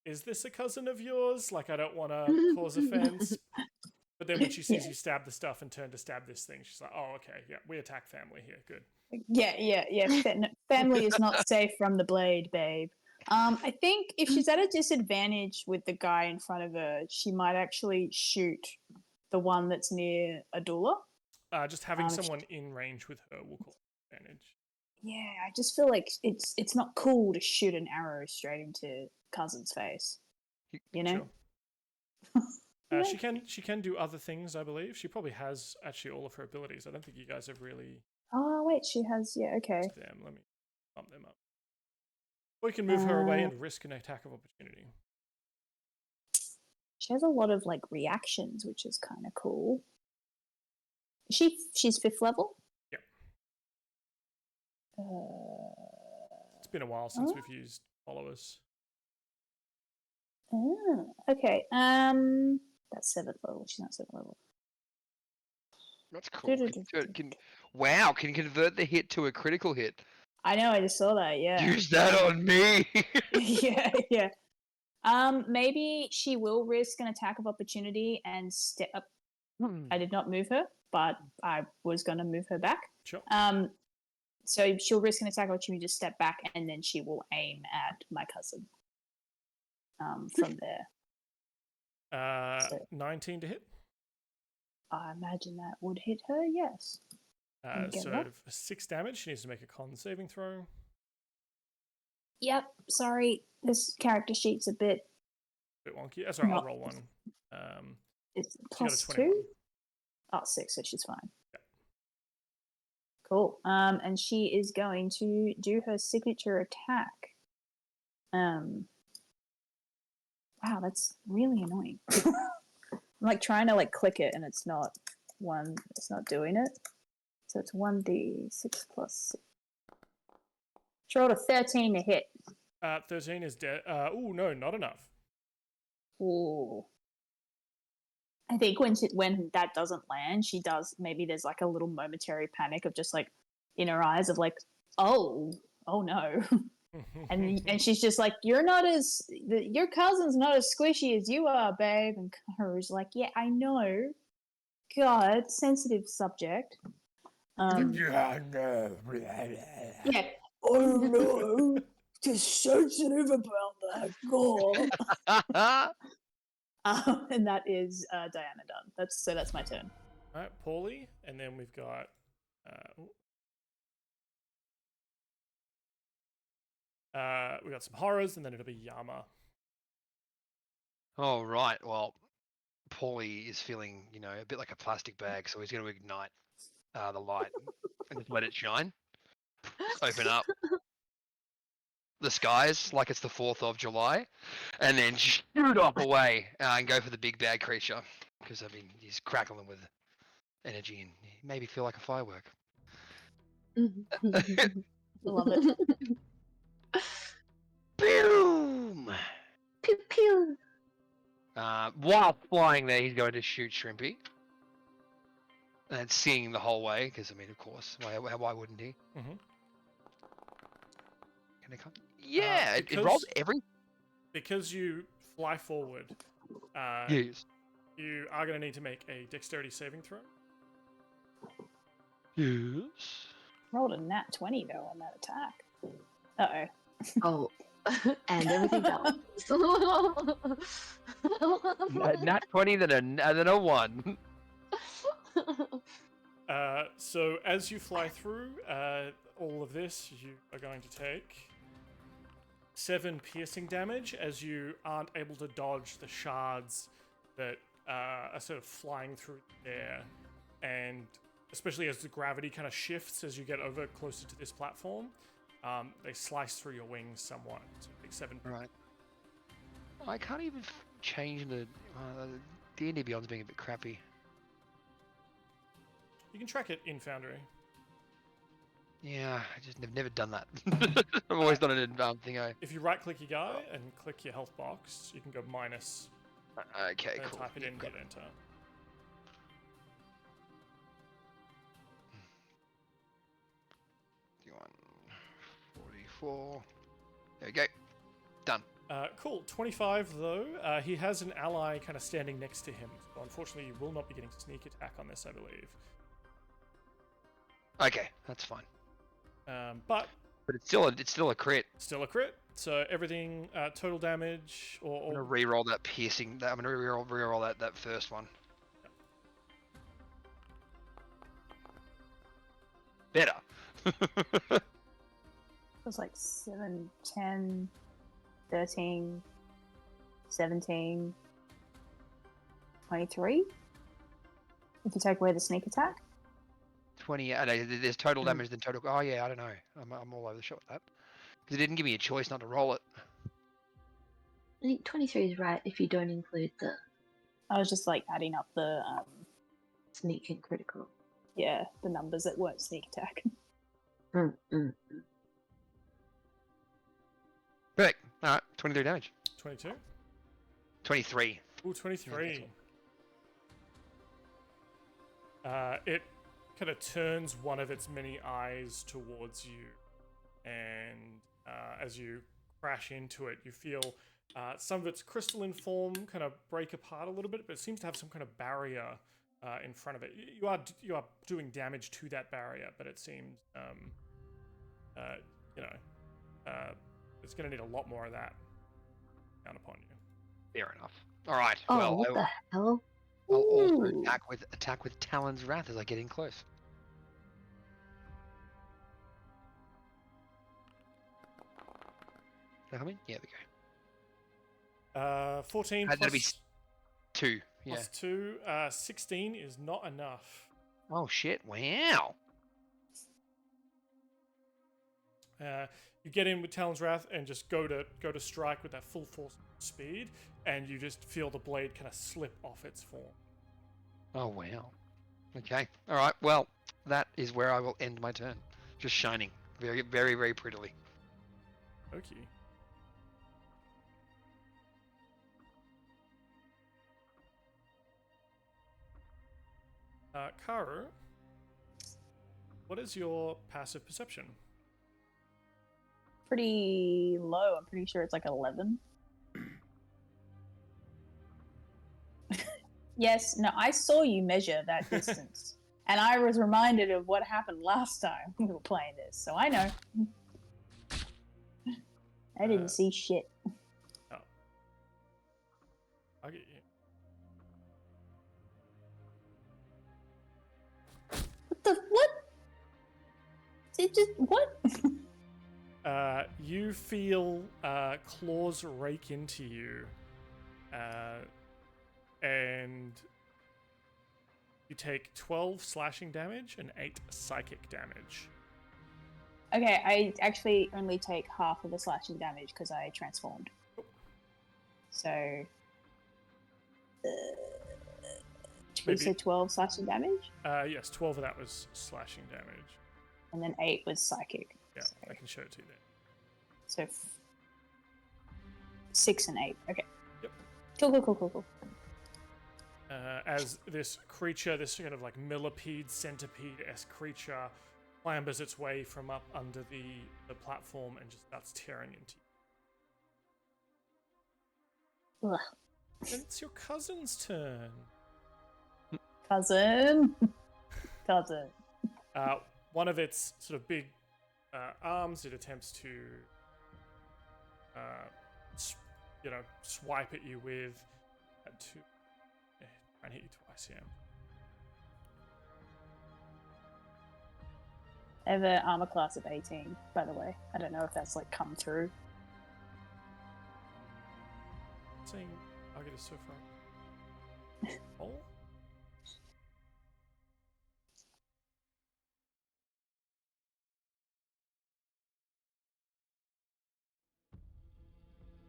is this a cousin of yours? Like, I don't want to cause offense. But then when she sees you stab the stuff and turn to stab this thing, she's like, oh, okay, yeah, we attack family here. Good. Yeah. Family is not safe from the blade, babe. I think if she's at a disadvantage with the guy in front of her, she might actually shoot the one that's near Adula. Just having someone in range with her will cause advantage. Yeah, I just feel like it's not cool to shoot an arrow straight into cousin's face. You know? Sure. She can do other things, I believe. She probably has actually all of her abilities. I don't think you guys have really. Oh wait, she has. Yeah, okay. Them. Let me bump them up. Or you can move her away and risk an attack of opportunity. She has a lot of like reactions, which is kind of cool. She's 5th level. Yep. It's been a while since we've used followers. Okay. That's 7th level. She's not 7th level. That's cool. Wow, can convert the hit to a critical hit. I know, I just saw that, yeah. Use that on me. yeah. Maybe she will risk an attack of opportunity and step up. I did not move her, but I was going to move her back. Sure. So she'll risk an attack of opportunity to step back, and then she will aim at my cousin. From there. 19 to hit. I imagine that would hit her, yes. So for 6 damage, she needs to make a con saving throw. Yep, sorry. This character sheet's a bit wonky. That's right, I'll roll one. It's she got a +2? 21. Oh, 6, so she's fine. Yep. Cool. And she is going to do her signature attack. Wow, that's really annoying. I'm like trying to like click it and it's not doing it. So it's 1d6 plus 6. She rolled a 13 to hit. 13 is dead. Oh no, not enough. Ooh. I think when that doesn't land, she does, maybe there's like a little momentary panic of just like in her eyes of like, oh no. and she's just like, your cousin's not as squishy as you are, babe. And Karu's like, yeah, I know. God, sensitive subject. Yeah. Oh no, just sensitive about that. God. And that is Diana done. That's my turn. All right, Paulie, and then we've got. We got some horrors, and then it'll be Yama. Oh right, well, Paulie is feeling, a bit like a plastic bag, so he's going to ignite the light and just let it shine. Open up the skies like it's the 4th of July, and then shoot off away and go for the big bad creature, because he's crackling with energy and maybe feel like a firework. Love it. Boom! Pew pew. While flying there, he's going to shoot Shrimpy. And seeing the whole way, because of course, why wouldn't he? Mm-hmm. Can it come? Yeah, it rolls every. Because you fly forward, Yes. you are going to need to make a dexterity saving throw. Yes. Rolled a nat 20 though on that attack. Oh, and everything else. Nat 20, then a 1. So as you fly through all of this, you are going to take 7 piercing damage as you aren't able to dodge the shards that are sort of flying through the air, and especially as the gravity kind of shifts as you get over closer to this platform, they slice through your wings somewhat. So take 7. Right. I can't even change the D&D Beyond's being a bit crappy. You can track it in Foundry. Yeah, I've never done that. I've always done it in thing. If you right-click your guy and click your health box, you can go minus. Okay, cool. Type it in, hit enter. Do you want 4. There we go. Done. Cool. 25 though. He has an ally kind of standing next to him. So unfortunately, you will not be getting sneak attack on this, I believe. Okay, that's fine. But it's still a crit. still a crit. So everything total damage I'm or gonna re-roll that piercing. I'm gonna re-roll that first one. Better. It was like 7, 10, 13, 17, 23. If you take away the sneak attack. 20. There's total damage than total. Oh yeah, I don't know. I'm all over the shop with that. Because it didn't give me a choice not to roll it. I think 23 is right if you don't include the I was just like adding up the sneak and critical. the numbers that weren't sneak attack. Perfect. Alright, 23 damage. 22. 23. Ooh, 23. It kind of turns one of its many eyes towards you, and as you crash into it, you feel some of its crystalline form kind of break apart a little bit, but it seems to have some kind of barrier in front of it. You are doing damage to that barrier, but it seems it's going to need a lot more of that down upon you. Fair enough. Alright, Oh, well, what the hell? I'll also Ooh. attack with Talon's Wrath as I get in close. Did I come in? Yeah, there we go. 14 That'd be plus, 2. Yeah. plus 2, 16 is not enough. Oh shit! Wow. You get in with Talon's Wrath and just go to strike with that full force speed, and you just feel the blade kind of slip off its form. Oh wow. Okay. All right. Well, that is where I will end my turn. Just shining very, very, very prettily. Okay. Karu, what is your passive perception? Pretty low. I'm pretty sure it's like 11. Yes, no, I saw you measure that distance. And I was reminded of what happened last time we were playing this, so I know. I didn't see shit. Oh. I'll get you. What the what? It just what? You feel claws rake into you, and you take 12 slashing damage and 8 psychic damage. Okay, I actually only take half of the slashing damage because I transformed. So, we said 12 slashing damage, Yes, 12 of that was slashing damage. and then 8 was psychic. Yeah, So, I can show it to you there. so 6 and 8. Okay. Yep. Cool. As this creature, this kind of like millipede, centipede-esque creature, clambers its way from up under the platform and just starts tearing into you. Ugh. And it's your cousin's turn. Cousin. One of its sort of big arms, it attempts to, swipe at you with. Try and hit you twice, yeah. I have an armor class of 18, by the way. I don't know if that's like come through. Saying I'll get a so far. Oh.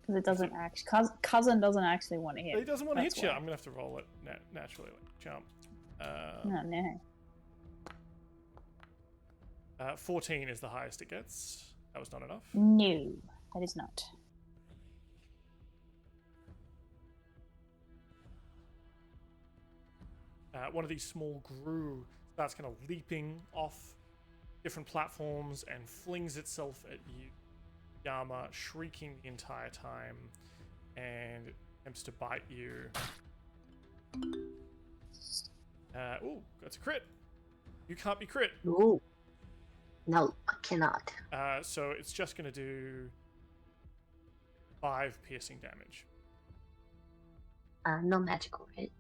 Because it doesn't actually. Cousin doesn't actually want to hit. He doesn't want to That's hit you. why. I'm gonna have to roll it naturally, like jump. No, no. 14 is the highest it gets. That was not enough. No, that is not. One of these small grue starts kind of leaping off different platforms and flings itself at you. Yama shrieking the entire time and attempts to bite you. Ooh, that's a crit. You can't be crit. Ooh. No, I cannot. So it's just going to do 5 piercing damage. No magical, right?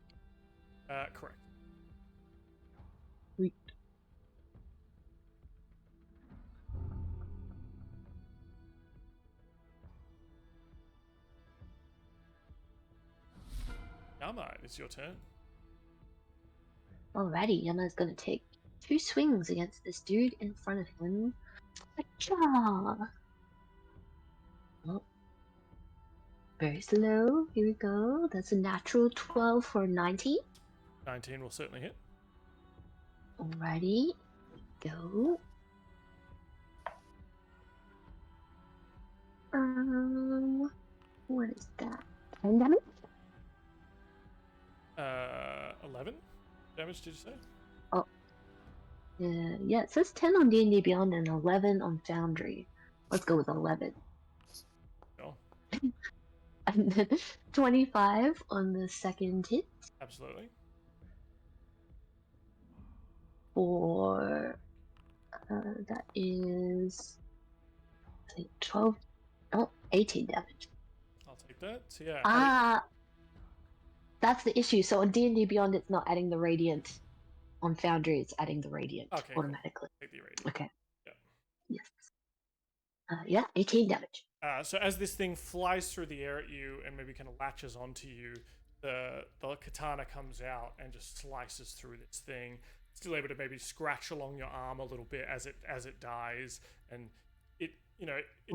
Correct. Sweet. Yama, it's your turn. Alrighty, Yama's gonna take 2 swings against this dude in front of him. Acha! Oh. Very slow. Here we go. That's a natural 12 for 19. 19 will certainly hit. Alrighty. Go. What is that? 10 damage? 11 damage, did you say? Yeah, it says 10 on D&D Beyond and 11 on Foundry. Let's go with 11. Oh, And then 25 on the second hit absolutely. for that is I think 12 oh 18 damage. I'll take that. So yeah. That's the issue. So on D&D Beyond it's not adding the radiant. On Foundry it's adding the radiant Okay, cool. automatically. Take the radiant. Okay. Yeah. Yes. Yeah, 18 damage. So as this thing flies through the air at you and maybe kind of latches onto you, the katana comes out and just slices through this thing. Still able to maybe scratch along your arm a little bit as it dies, and it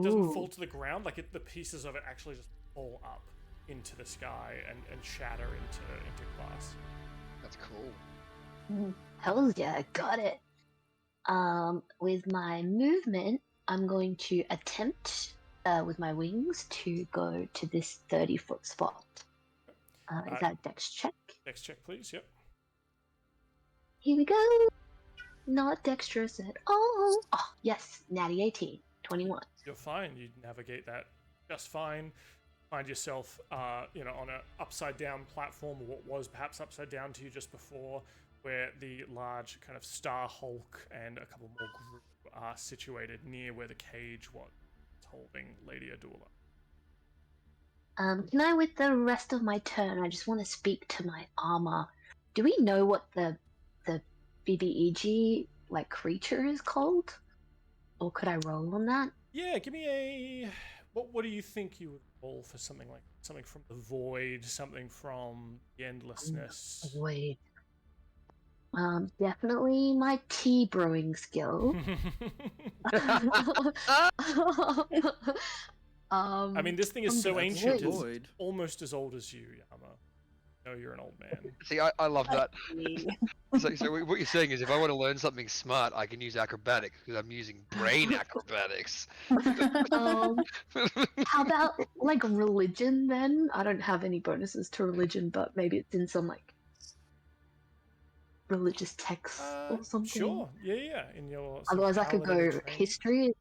doesn't Ooh. fall to the ground. Like the pieces of it actually just fall up into the sky and shatter into glass. That's cool. Hells yeah, got it. With my movement, I'm going to attempt with my wings to go to this 30-foot spot. Is that a dex check? Dex check, please. Yep. Here we go. Not dexterous at all. Oh, yes, natty 18, 21. You're fine. You navigate that just fine. Find yourself, on an upside down platform, or what was perhaps upside down to you just before, where the large kind of star hulk and a couple more grue are situated near where the cage was holding Lady Adula. Can I, with the rest of my turn, I just want to speak to my armor. Do we know what the BBEG like creature is called? Or could I roll on that? Yeah, give me a... What do you think you would roll for something from the void, something from the endlessness? Void. Definitely my tea brewing skill. I mean, this thing is from so the ancient, it's Void. almost as old as you, Yama. No, you're an old man. See, I love that. So what you're saying is, if I want to learn something smart, I can use acrobatics because I'm using brain acrobatics. How about like religion then? I don't have any bonuses to religion, but maybe it's in some like religious text or something. Sure. Yeah. In your sort of Otherwise, I could paladin go training. history.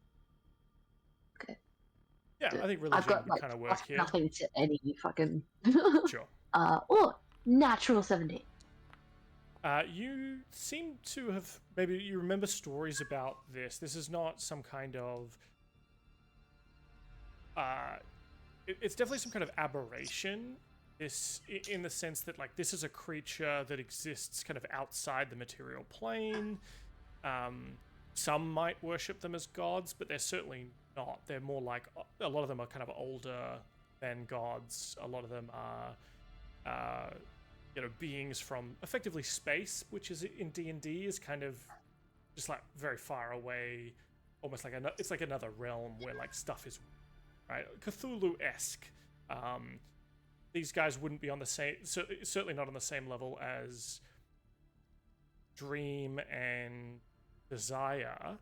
Yeah, I think I've religion got would like kind of work here. nothing to any fucking. Sure. Or natural 17. You seem to have, maybe you remember stories about this. This is not some kind of, it's definitely some kind of aberration. This, in the sense that like this is a creature that exists kind of outside the material plane. Some might worship them as gods, but they're certainly not. They're more like, a lot of them are kind of older than gods. A lot of them are, beings from effectively space, which is in D&D is kind of just like very far away, almost like it's like another realm where like stuff is, right? Cthulhu-esque. These guys wouldn't be on the same, certainly not on the same level as Dream and Desire,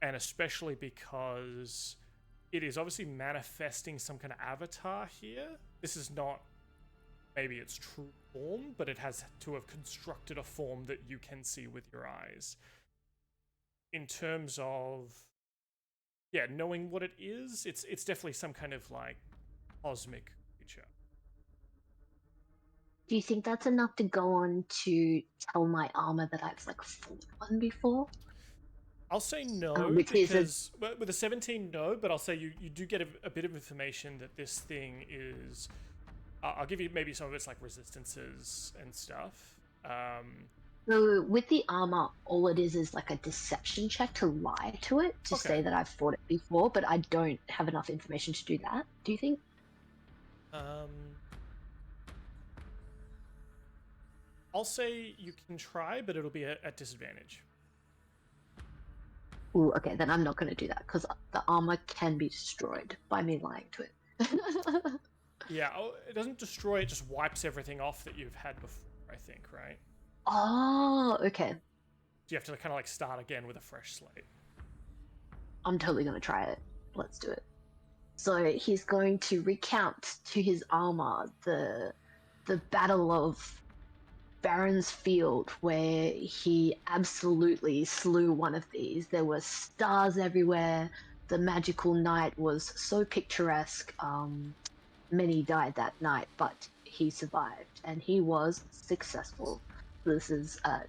and especially because it is obviously manifesting some kind of avatar here. This is not maybe its true form, but it has to have constructed a form that you can see with your eyes. In terms of, yeah, knowing what it is, it's definitely some kind of like cosmic creature. Do you think that's enough to go on to tell my armor that I've like fought one before? I'll say no which is a- because with a 17, no. But I'll say you do get a bit of information that this thing is. I'll give you maybe some of its like resistances and stuff. So with the armor, all it is like a deception check to lie to it to Okay. say that I've fought it before, but I don't have enough information to do that. Do you think? I'll say you can try, but it'll be at disadvantage. Ooh, okay, then I'm not going to do that because the armor can be destroyed by me lying to it. Yeah, it doesn't destroy, it just wipes everything off that you've had before, I think, right? Oh, okay. So you have to kind of like start again with a fresh slate. I'm totally going to try it. Let's do it. So he's going to recount to his armor the Battle of Baron's Field, where he absolutely slew one of these. There were stars everywhere. The magical night was so picturesque. Many died that night, but he survived, and he was successful. This is a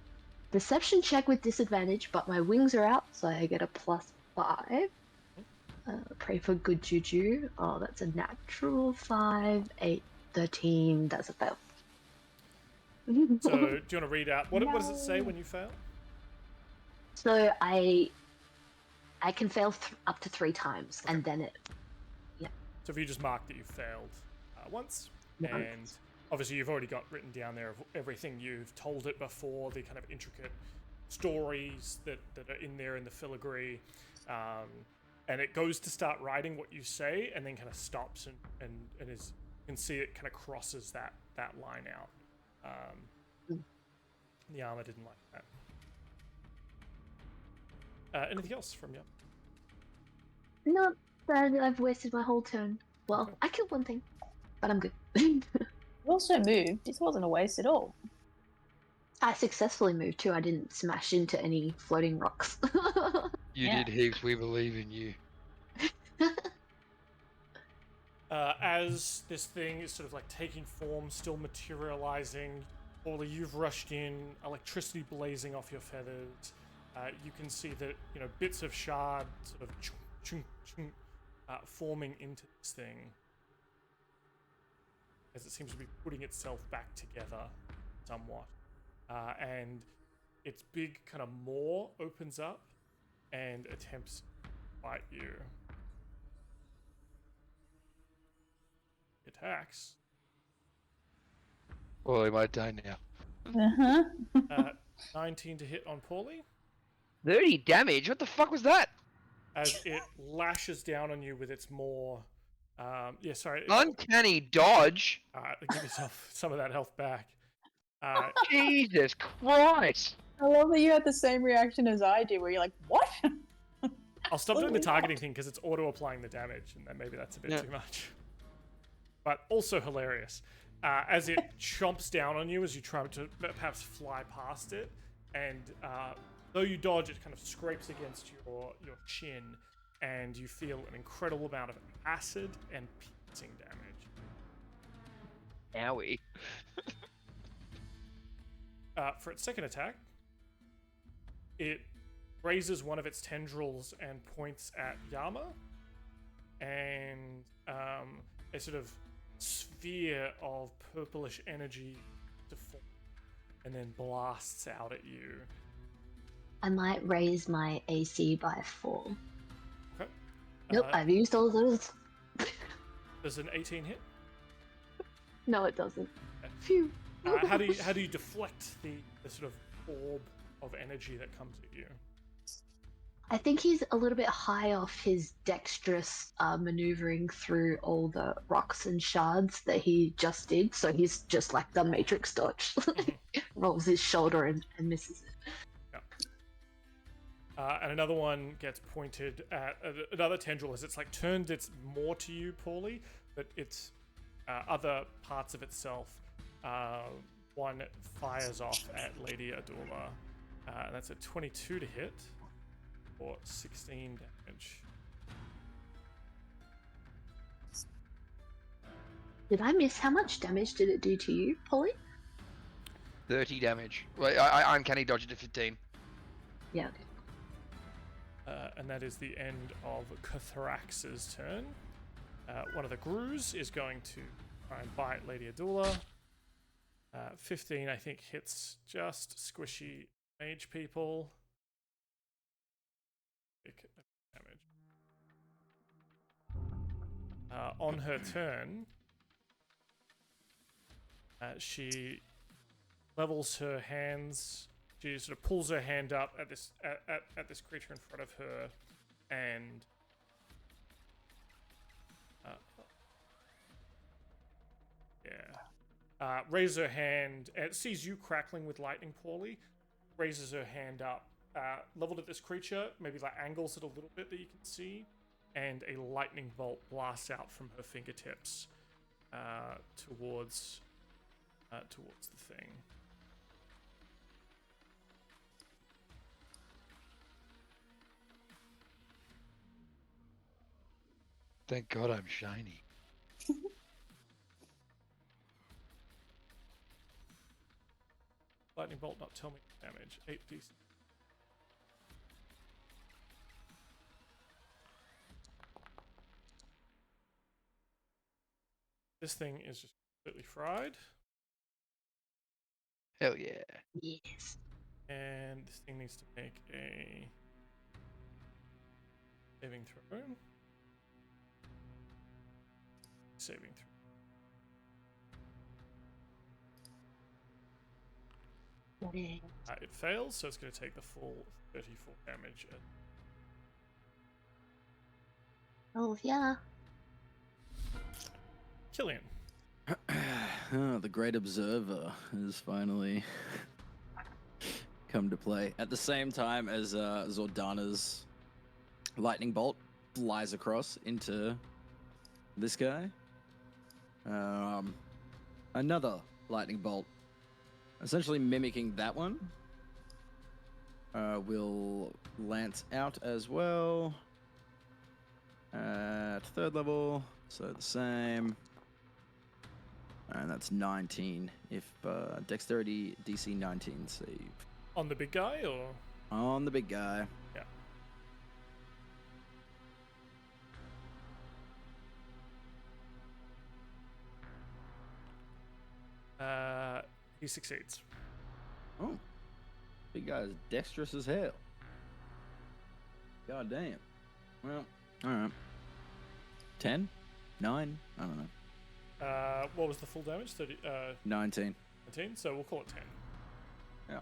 deception check with disadvantage, but my wings are out, so I get a +5. Pray for good juju. Oh, that's a natural 5, 8, 13. That's a fail. So do you want to read out, what does it say when you fail? So I can fail up to 3 times, and then it. So if you just mark that you failed once, Once. and obviously you've already got written down there of everything you've told it before, the kind of intricate stories that are in there in the filigree, and it goes to start writing what you say, and then kind of stops and is, you can see it kind of crosses that line out. The armor didn't like that. Anything else from you? No, then I've wasted my whole turn. Well, Okay. I killed one thing, but I'm good. You also moved. This wasn't a waste at all. I successfully moved too. I didn't smash into any floating rocks. You Yeah. did heaps. We believe in you. As this thing is sort of like taking form, still materializing, Orly, you've rushed in, electricity blazing off your feathers. You can see that, you know, bits of shard sort of chung, chung, forming into this thing as it seems to be putting itself back together somewhat. And its big kind of maw opens up and attempts to bite you. Attacks. Well, he might die now. Uh-huh. 19 to hit on Paulie 30 damage? What the fuck was that? as it lashes down on you with its maw. Yeah, sorry. Uncanny dodge. Give yourself some of that health back. Jesus Christ. I love that you had the same reaction as I did, where you're like, what? I'll stop doing the Holy targeting thing because it's auto-applying the damage, and then maybe that's a bit Yeah. too much. But also hilarious. As it chomps down on you as you try to perhaps fly past it, and though you dodge, it kind of scrapes against your chin, and you feel an incredible amount of acid and piercing damage. Owie. For its second attack, it raises one of its tendrils and points at Yama, and a sort of sphere of purplish energy to form, and then blasts out at you. I might raise my AC by 4. Okay. Nope, I've used all those. Does an 18 hit? No, it doesn't. Okay. Phew. How do you deflect the sort of orb of energy that comes at you? I think he's a little bit high off his dexterous maneuvering through all the rocks and shards that he just did. So he's just like the Matrix dodge. Rolls his shoulder and misses it. And another one gets pointed at another tendril as it's like turned its more to you, Paulie, but its other parts of itself. One fires off at Lady Adula, and that's a 22 to hit, or 16 damage. Did I miss how much damage did it do to you, Polly? 30 damage. Well, I uncanny dodge it to 15. Yeah, okay. And that is the end of Cathrax's turn. One of the grues is going to try and bite Lady Adula. 15, I think, hits just squishy mage people. Damage. On her turn, she levels her hands. She sort of pulls her hand up at this at this creature in front of her, and raises her hand and it sees you crackling with lightning, Paulie. Raises her hand up, leveled at this creature, maybe like angles it a little bit that you can see, and a lightning bolt blasts out from her fingertips towards the thing. Thank God I'm shiny. Lightning bolt, not tell me damage. 8d6. This thing is just completely fried. Hell yeah. Yes. And this thing needs to make a saving throw. Saving throw. It fails, so it's going to take the full 34 damage. Oh, yeah. Killian. The Great Observer has finally come to play. At the same time as Zordana's lightning bolt flies across into this guy. Another lightning bolt, essentially mimicking that one, will lance out as well at 3rd level, so the same. And that's 19 if dexterity DC 19 save. On the big guy, or? On the big guy. Yeah. He succeeds. Oh. Big guy's dexterous as hell. God damn. Well, alright. 10? 9? I don't know. What was the full damage? 30, 19. 19? So we'll call it 10.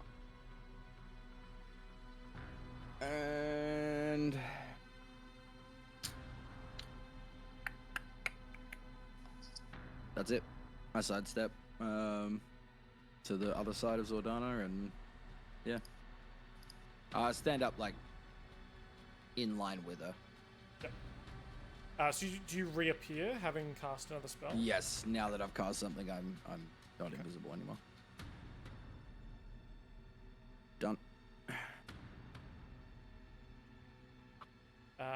Yeah. And that's it. I sidestep to the other side of Zordana, and yeah, I stand up like in line with her. So do you reappear having cast another spell? Yes. Now that I've cast something, I'm not invisible anymore. Done.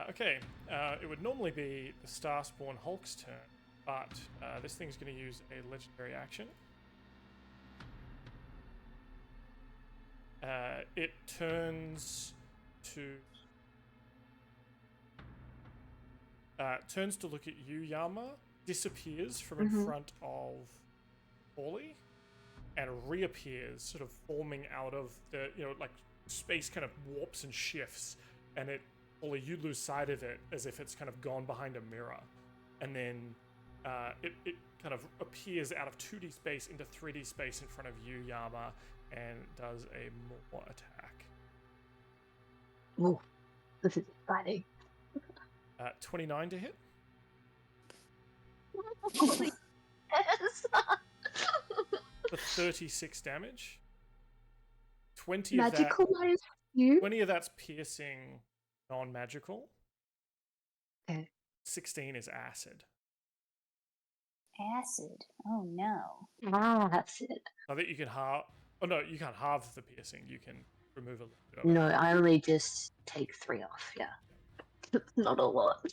Okay. It would normally be the Starspawn Hulk's turn, but this thing's going to use a legendary action. It turns to look at you, Yama, disappears from in front of Paulie, and reappears, sort of forming out of the, like space kind of warps and shifts, and Paulie, you lose sight of it as if it's kind of gone behind a mirror, and then it kind of appears out of 2D space into 3D space in front of you, Yama, and does a more attack. Ooh, this is exciting. 29 to hit. Yes. For 36 damage. 20 Magical of that, minus you. 20 of that's piercing, non-magical. Okay. 16 is acid. Acid. Oh no. Acid. I think you can halve. Oh no, you can't halve the piercing. You can remove a little bit of No, it. I only just take 3 off. Yeah. Not a lot.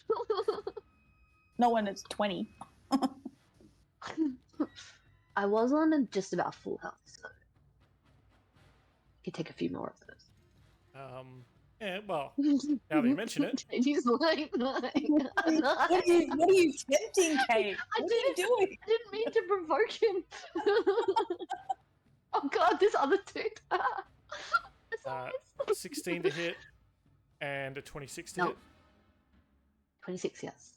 Not when it's 20. I was on just about full health, so could take a few more of those. Yeah, well, now that you mention it, He's like, What are you tempting, Kate? What are you doing? I didn't mean to provoke him. Oh god, this other dude. 16 to hit and a 26 to No. hit. 26, yes.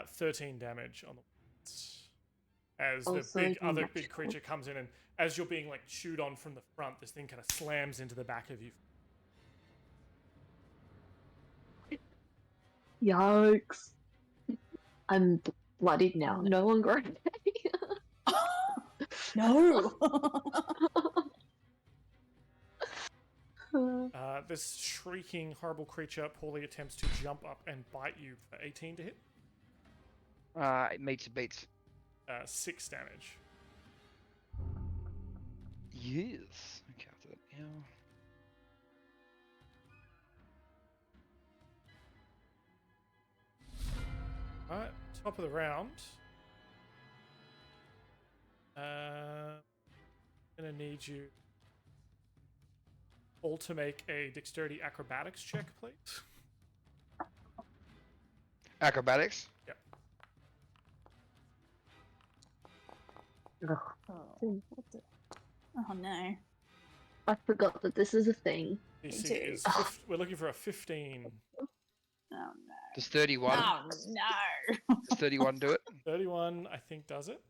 13 damage on the as Also the other big magical. creature comes in, and as you're being like chewed on from the front, this thing kind of slams into the back of you. Yikes. I'm bloodied now. No one grow. No. This shrieking, horrible creature poorly attempts to jump up and bite you for 18 to hit. It meets and beats. 6 damage. Yes. Okay, after that, yeah. Alright, top of the round. Gonna need you all to make a dexterity acrobatics check, please. Acrobatics. Yep. Ugh, Oh, what the? Oh no. I forgot that this is a thing. DC too. is we're looking for a 15. Oh no. Does 31? Oh no. Does 31 do it? 31, I think, does it.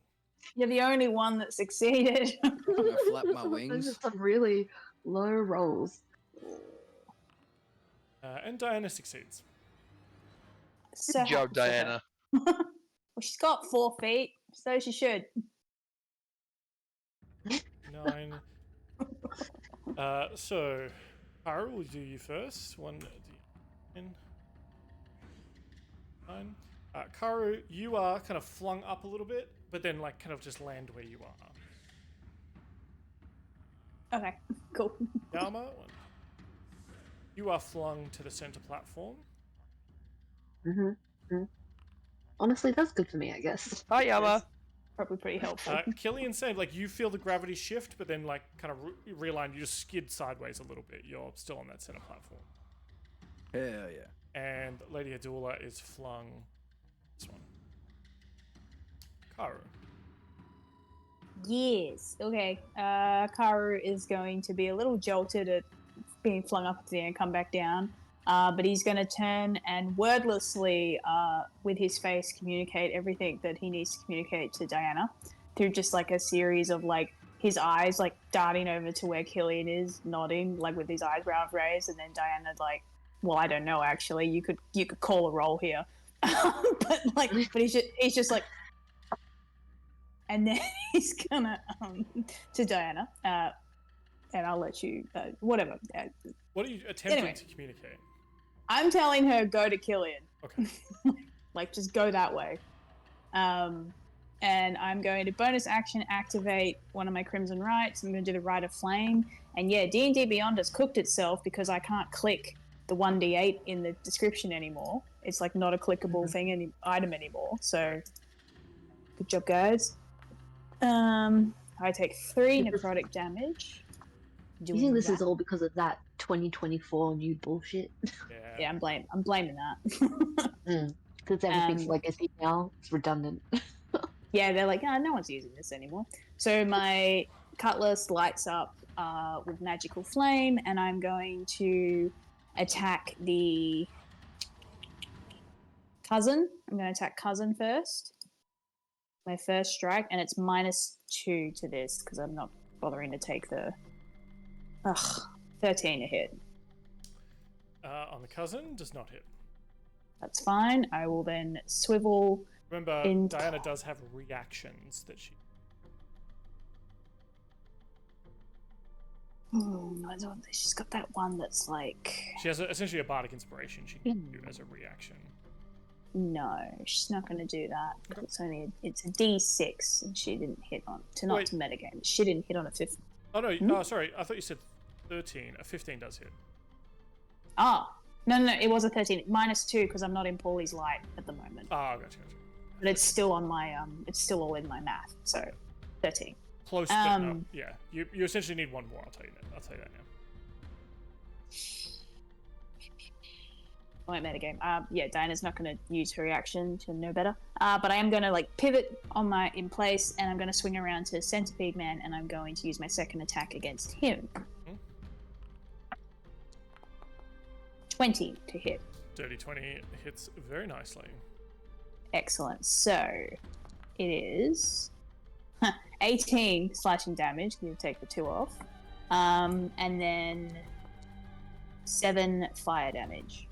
You're the only one that succeeded. I'm gonna flap my Those wings. are some really low rolls. And Diana succeeds. So Good job, happy for her. Diana. Well, she's got 4 feet, so she should. 9. So, Haru, we'll do you first. 1 d10. 9. Karu, you are kind of flung up a little bit, but then like kind of just land where you are. Okay, cool. Yama, you are flung to the center platform. Honestly, that's good for me, I guess. Hi, Yama. Probably pretty helpful. Killian said, like, you feel the gravity shift, but then, like, kind of realign. You just skid sideways a little bit. You're still on that center platform. Hell yeah. And Lady Adula is flung this one. Karu. Yes. Okay. Karu is going to be a little jolted at being flung up at the air and come back down. But he's going to turn and wordlessly, with his face, communicate everything that he needs to communicate to Diana through just like a series of like his eyes like darting over to where Killian is, nodding like with his eyebrows raised, and then Diana like, well, I don't know actually. You could call a roll here, but he's just like, and then he's gonna to Diana, and I'll let you whatever. What are you attempting Anyway. to communicate? I'm telling her go to Killian. Okay. Like just go that way. And I'm going to bonus action activate one of my Crimson Rites. I'm going to do the Rite of Flame. And yeah, D&D Beyond has cooked itself because I can't click the 1d8 in the description anymore. It's like not a clickable item anymore. So good job, guys. I take 3 necrotic damage. Do you think this is all because of that 2024 new bullshit? Yeah, I'm blaming that. Because everything's legacy now. It's redundant. Yeah, they're like, no one's using this anymore. So my cutlass lights up with magical flame, and I'm going to attack the cousin. I'm going to attack cousin first. My first strike, and it's -2 to this because I'm not bothering to take the 13 to hit. On the cousin, does not hit. That's fine. I will then swivel. Remember, Diana does have reactions that she... She's got that one that's like... She has essentially a bardic inspiration she can do as a reaction. No, she's not going to do that. It's a D6, and she didn't hit on to metagame. She didn't hit on a 15. Oh no! Oh, sorry. I thought you said 13. A 15 does hit. Ah, no, it was a 13. -2 because I'm not in Paulie's light at the moment. Ah, gotcha. but it's still on my it's still all in my math. So 13. Close, but no. Yeah, you essentially need one more. I'll tell you that now. I metagame. Yeah, Diana's not going to use her reaction to know better. But I am going to like pivot in place, and I'm going to swing around to Centipede Man, and I'm going to use my second attack against him. 20 to hit. Dirty 20 hits very nicely. Excellent. So it is 18 slashing damage. You take the 2 off, and then 7 fire damage.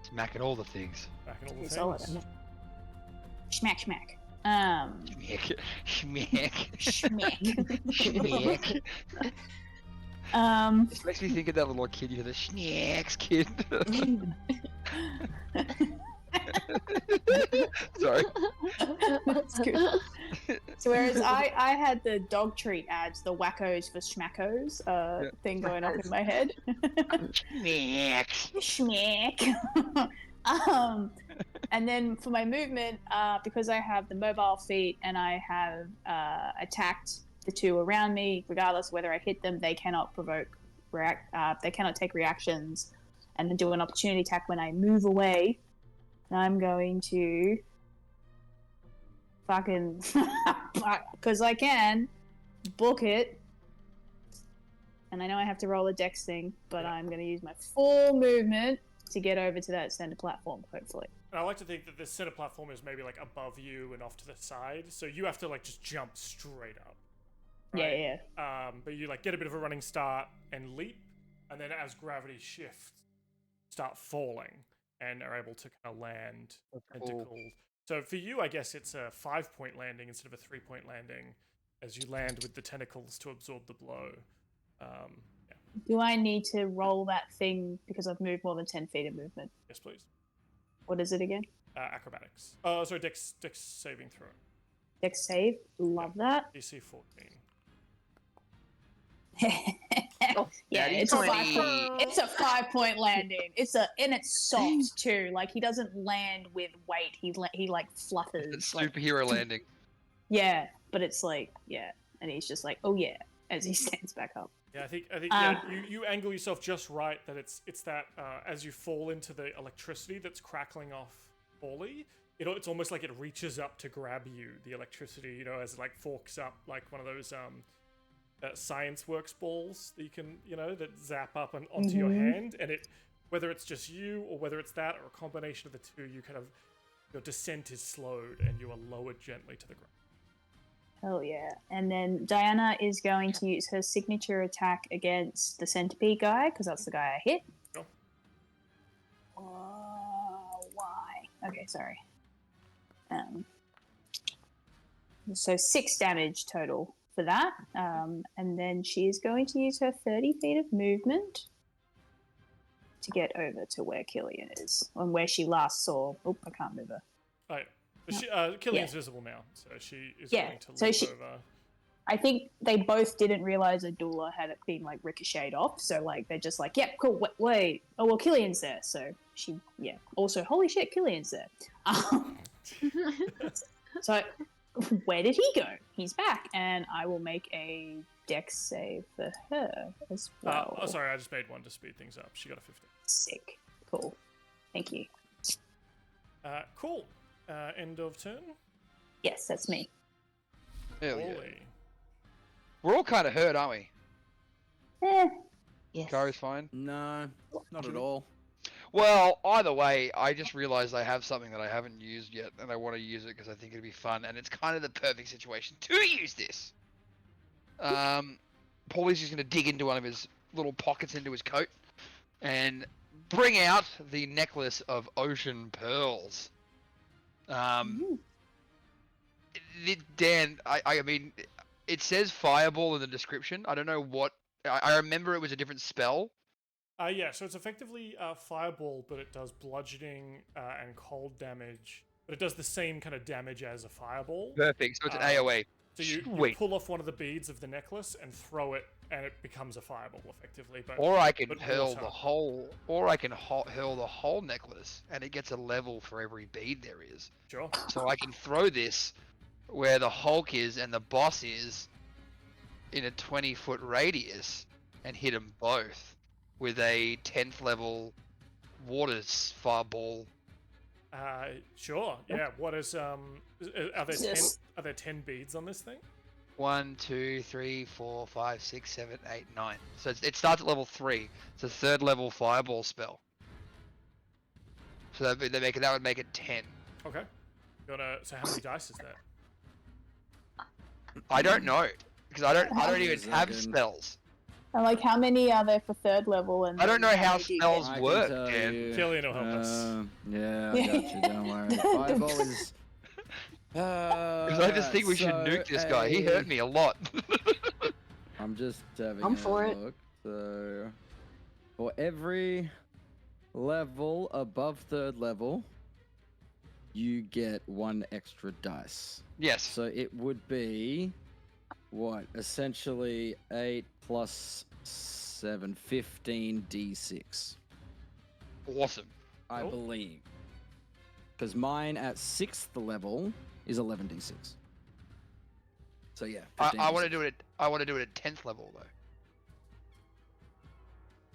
Smack at all the things. Back in all the Solid. things. Schmack, schmack. Schmack. Schmack. Schmack. This makes me think of that little kid, the Snacks kid. Sorry. That's good. So whereas I had the dog treat ads, the wackos for schmackos thing going off in my head. Snacks. Schmack. And then for my movement, because I have the mobile feat and I have attacked the 2 around me, regardless of whether I hit them, they cannot they cannot take reactions and then do an opportunity attack when I move away. And I'm going to fucking, because I can, book it. And I know I have to roll a dex thing, but I'm going to use my full movement to get over to that center platform, hopefully. And I like to think that this center platform is maybe like above you and off to the side, so you have to like just jump straight up. Right? Yeah. But you like get a bit of a running start and leap, and then as gravity shifts, start falling and are able to kind of land tentacled. So for you, I guess it's a 5-point landing instead of a 3-point landing, as you land with the tentacles to absorb the blow. Do I need to roll that thing because I've moved more than 10 feet of movement? Yes, please. What is it again? Acrobatics. Oh, sorry, Dex saving throw. Dex save. Love that. DC 14. Yeah, it's a 5-point landing. And it's soft too. Like he doesn't land with weight. He like flutters. It's superhero landing. Yeah, but it's like and he's just like, oh yeah, as he stands back up. Yeah, I think you angle yourself just right that it's that as you fall into the electricity that's crackling off Orly, it's almost like it reaches up to grab you, the electricity, as it like forks up like one of those Science Works balls that you can, that zap up and onto your hand, and whether it's just you or whether it's that or a combination of the two, your descent is slowed and you are lowered gently to the ground. Hell yeah. And then Diana is going to use her signature attack against the centipede guy, because that's the guy I hit. Sure. Why? Okay, sorry. So 6 damage total for that. And then she is going to use her 30 feet of movement to get over to where Killian is, and where she last saw. Oh, I can't move her. Oh, yeah. Killian's visible now, so she is going to leap over. I think they both didn't realize Adula had it been like ricocheted off, so like they're just like, yep, cool, wait. Oh, well, Killian's there, so she, Also, holy shit, Killian's there. So, where did he go? He's back, and I will make a dex save for her as well. Sorry, I just made one to speed things up. She got a 15. Sick. Cool. Thank you. Cool. End of turn. Yes, that's me. Hell yeah. Orly. We're all kind of hurt, aren't we? Yes. Kari's fine. No, not at all. Well, either way, I just realized I have something that I haven't used yet, and I want to use it because I think it'd be fun, and it's kind of the perfect situation to use this. Paulie's just going to dig into one of his little pockets into his coat and bring out the necklace of ocean pearls. Dan, I mean, it says fireball in the description. I don't know what. I remember it was a different spell. Yeah, so it's effectively fireball, but it does bludgeoning and cold damage. But it does the same kind of damage as a fireball. Perfect. So it's an AoE. So you Sweet. pull off one of the beads of the necklace and throw it, and it becomes a fireball, effectively. But Or I can but hurl water. the whole, hurl the whole necklace, and it gets a level for every bead there is. Sure. So I can throw this where the Hulk is and the boss is in a 20-foot radius, and hit them both with a 10th level water fireball. Sure. Yeah. What is Are there Yes. Are there 10 beads on this thing? 1, 2, 3, 4, 5, 6, 7, 8, 9. So it starts at level 3. It's a 3rd level fireball spell. So that would make it 10. Okay. So how many dice is that? I don't know because I don't even Second. have spells. And like, how many are there for third level? And I don't know then how many do you spells get? I can work, tell Dan. you, Killian will help us. Yeah, I got you. Don't worry. Fireball is. Because I just think we should nuke this guy. He hurt me a lot. I'm just having I'm a for it. look. So, for every level above 3rd level, you get 1 extra dice. Yes. So it would be what? Essentially 8 plus 7, 15 d6. Awesome. I Cool. believe. Because mine at 6th level is 11 d6. So yeah, 15 I want to d6. do it. I want to do it at 10th level though.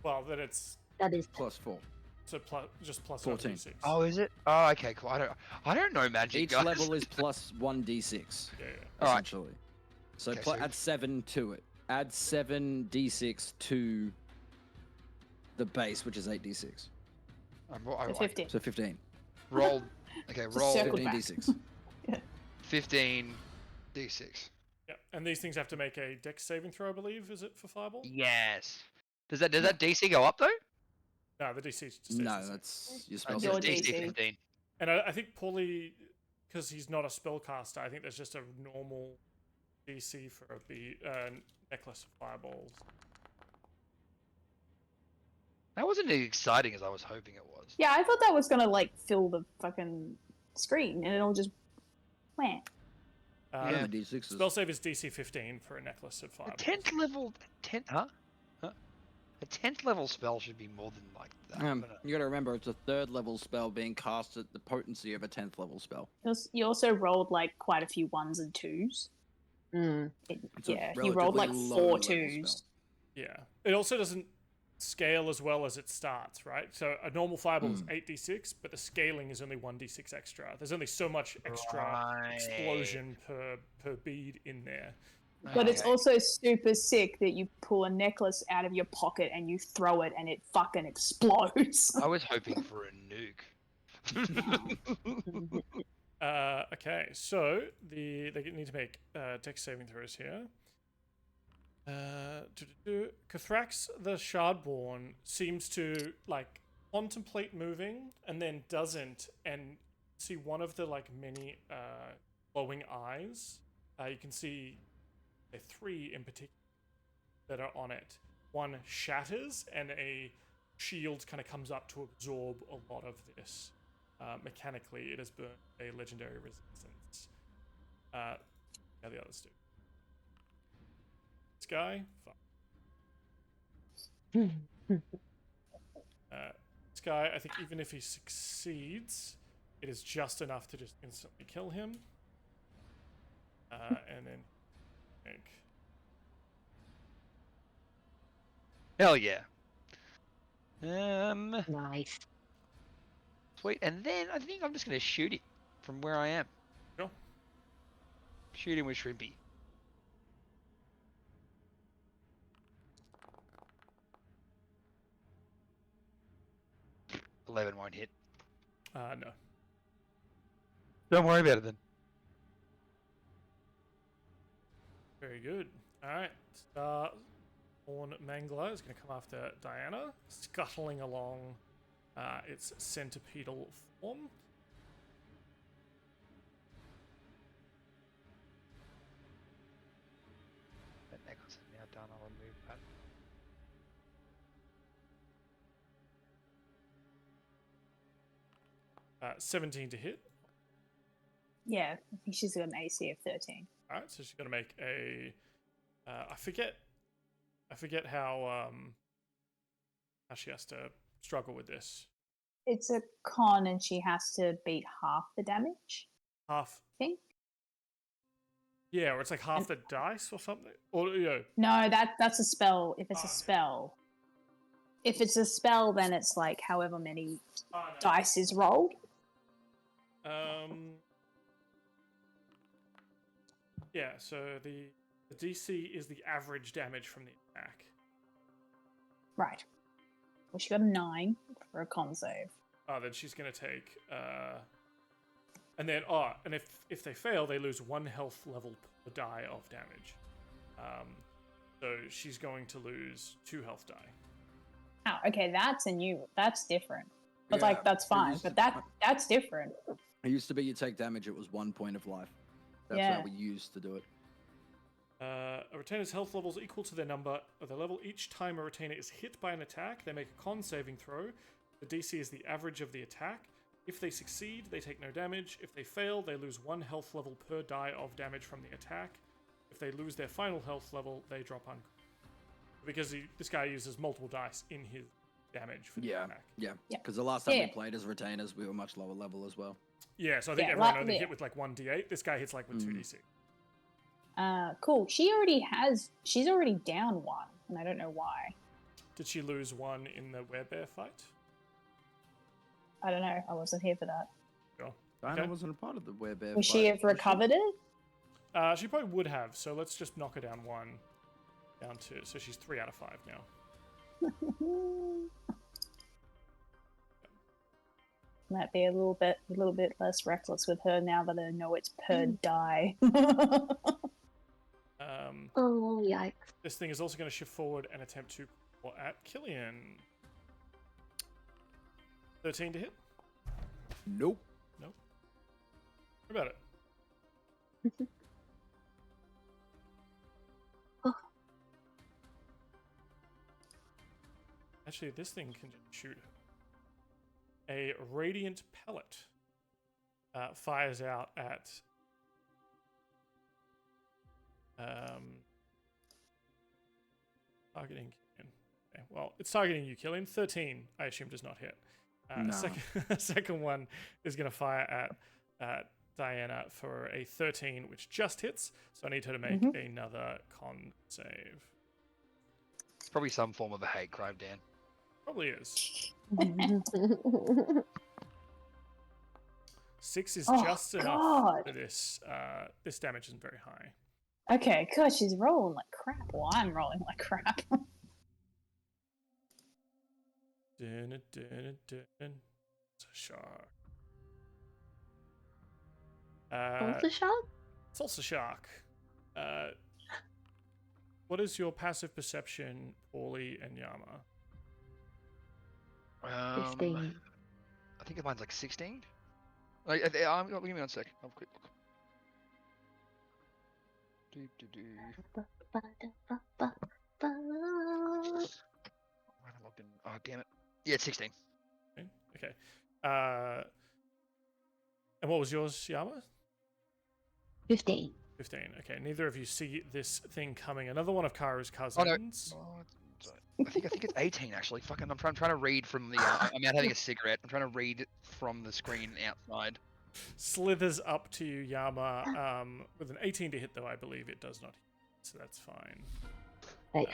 Well, then it's That is plus 4. so just plus 14. 1d6. Oh, is it? Oh, okay, cool. I don't know magic, Each guys. level is plus 1 d6, Yeah. Alright. essentially. So Okay, so- add 7 to it. Add 7 d6 to the base, which is 8 d6. So 15. So 15. Rolled. Okay, Just roll circle 15 back. d6. 15 d6. Yeah. And these things have to make a dex saving throw, I believe. Is it for fireball? Yes. Does that DC go up though? No, the DC just stays No, the same. that's your Oh, spell. it's Your save. DC DC. 15. And I think Paulie, because he's not a spellcaster, I think there's just a normal DC for a necklace of fireballs. That wasn't as exciting as I was hoping it was. Yeah, I thought that was gonna like fill the fucking screen and it'll just wham. Uh, Yeah. The d6s. Spell save is DC 15 for a necklace of A fireballs. 10th level, A 10th level spell should be more than like that. but, You gotta remember, it's a 3rd level spell being cast at the potency of a 10th level spell. You also rolled like quite a few 1s and 2s. Mm. It's a Yeah, you rolled like relatively 4 low-level 2s. spell. Yeah. It also doesn't scale as well as it starts, right? So a normal fireball is 8d6, but the scaling is only 1d6 extra. There's only so much extra Right. explosion per bead in there. But it's Okay. also super sick that you pull a necklace out of your pocket and you throw it and it fucking explodes. I was hoping for a nuke. Okay, so they need to make dex saving throws here. Cathrax the Shardborn seems to like contemplate moving and then doesn't, and see one of the like many glowing eyes. You can see 3 in particular that are on it. One shatters, and a shield kind of comes up to absorb a lot of this. Mechanically, it has burned a legendary resistance. How the others do. This guy, fuck. This guy, I think even if he succeeds, it is just enough to just instantly kill him. And then, I think. Hell yeah. Nice. Sweet. And then I think I'm just gonna shoot it from where I am. Sure. Shoot him with Shrimpy. $11 won't hit. No. Don't worry about it then. Very good. Alright. Starhorn Mangler is going to come after Diana, scuttling along its centipedal form. That necklace is now done. I'll remove that. Uh, 17 to hit. Yeah, I think she's got an AC of 13. All right, so she's going to make a. I forget how she has to struggle with this. It's a con, and she has to beat half the damage. Half. I think. Yeah, or it's like half the dice or something. Or No, that's a spell. If it's a spell. If it's a spell, then it's like however many dice is rolled. Yeah, so the DC is the average damage from the attack. Right. Well, she got a 9 for a con save. Oh, then she's going to take... and then, and if they fail, they lose 1 health level per die of damage. So she's going to lose 2 health die. Oh, okay, that's different. But Yeah, that's fine. But that's different. It used to be you take damage, it was 1 point of life. That's Yeah. how we used to do it. A retainer's health level is equal to their number of their level. Each time a retainer is hit by an attack, they make a con saving throw. The DC is the average of the attack. If they succeed, they take no damage. If they fail, they lose 1 health level per die of damage from the attack. If they lose their final health level, they drop on. Because this guy uses multiple dice in his damage for the attack. Yeah. Yeah. Because the last time Yeah. we played as retainers, we were much lower level as well. Yeah, so I think Yeah, everyone like- only yeah. hit with like 1d8. This guy hits like with 2d6. Cool. She's already down 1, and I don't know why. Did she lose 1 in the werebear fight? I don't know. I wasn't here for that. Sure. Diana Okay. wasn't a part of the werebear Would she fight, have recovered it? She probably would have, so let's just knock her down 1. Down 2. So she's 3 out of 5 now. Might be a little bit less reckless with her now that I know it's per die. Oh, yikes. This thing is also going to shift forward and attempt to pull at Killian. 13 to hit? Nope. Nope. What about it? Oh. Actually, this thing can just shoot. A radiant pellet fires out at targeting Killian. Okay, well, it's targeting you, Killian. 13, I assume, does not hit. No. Second one is going to fire at Diana for a 13, which just hits. So I need her to make another con save. It's probably some form of a hate crime, Dan. Probably is. 6 is Oh, just enough God. for this. This damage isn't very high. Okay, God, she's rolling like crap. Well, I'm rolling like crap. Dun, dun, dun, dun. It's a shark. What's the shot? Salsa shark. What is your passive perception, Paulie and Yama? 15. I think mine's like 16. Give me 1 sec. I'll have a quick look. When I logged in. Oh, damn it. Yeah, it's 16. Okay. And what was yours, Yama? 15. 15. Okay. Neither of you see this thing coming. Another one of Karu's Oh, no. cousins. Sorry. I think it's 18 actually. Fucking, I'm trying to read from the. I'm out having a cigarette. I'm trying to read from the screen outside. Slithers up to you, Yama. With an 18 to hit, though, I believe it does not hit. So that's fine. Nice.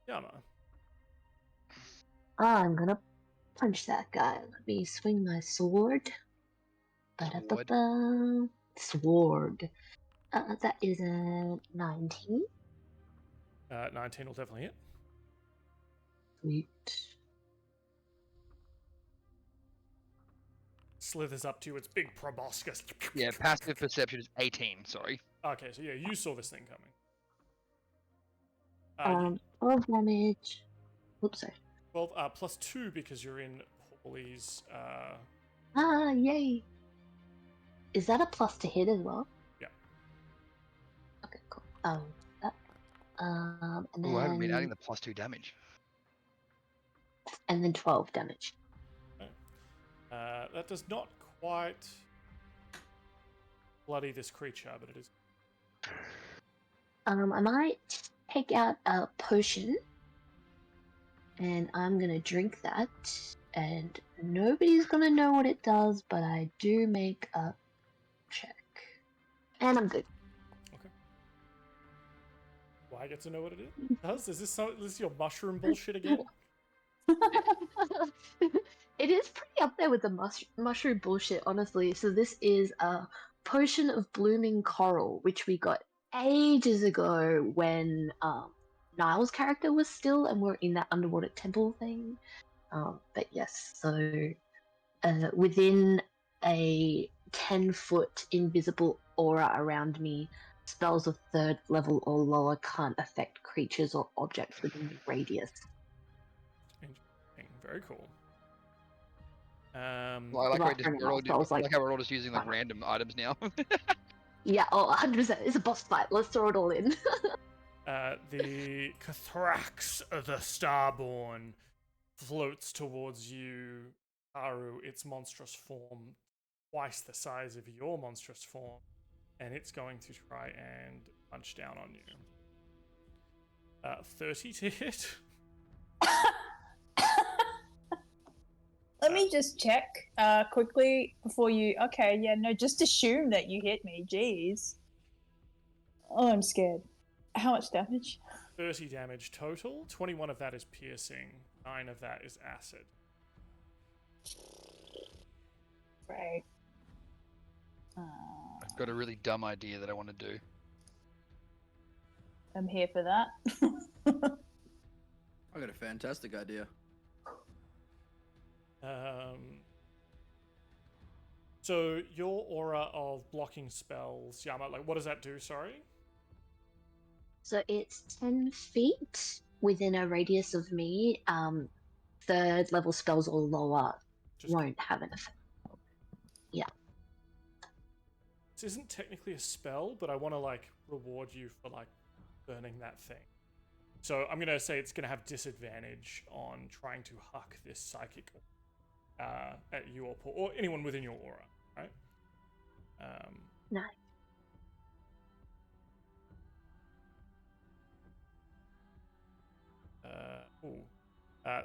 Yama. I'm gonna punch that guy. Let me swing my sword. Ba-da-ba-ba. Sword. That is a 19. 19 will definitely hit. Sweet. Slithers up to you. Its big proboscis. Yeah, passive perception is 18. Sorry. Okay, so yeah, you saw this thing coming. 12 damage. Oops, sorry. 12 plus 2 because you're in Paulie's. Yay. Is that a plus to hit as well? Yeah. Okay, cool. That. And then Ooh, I haven't been adding the +2 damage. and then 12 damage. That does not quite bloody this creature, but it is. I might take out a potion, and I'm gonna drink that, and nobody's gonna know what it does, but I do make a check, and I'm good. Well, I get to know what it does. Is this your mushroom bullshit again? It is pretty up there with the mushroom bullshit, honestly. So this is a potion of blooming coral, which we got ages ago when Niall's character was still, and we're in that underwater temple thing. But yes, so within a 10-foot invisible aura around me, spells of 3rd level or lower can't affect creatures or objects within the radius. Interesting. Very cool. I like, Right, fair enough, so I was like how we're all just using like fine. random items now. Yeah, oh, 100%. It's a boss fight. Let's throw it all in. The Cathrax of the Starborn floats towards you, Aru, its monstrous form, twice the size of your monstrous form, and it's going to try and punch down on you. 30 to hit. Let me just check quickly before you. Okay, yeah, no, just assume that you hit me. Jeez. Oh, I'm scared. How much damage? 30 damage total. 21 of that is piercing. 9 of that is acid. Right. I've got a really dumb idea that I want to do. I'm here for that. I got a fantastic idea. So your aura of blocking spells, Yama, like what does that do? Sorry. So it's 10 feet within a radius of me. 3rd level spells or lower won't have an effect. Yeah. This isn't technically a spell, but I want to like reward you for like burning that thing. So I'm gonna say it's gonna have disadvantage on trying to huck this psychic at you or anyone within your aura, right? Nice.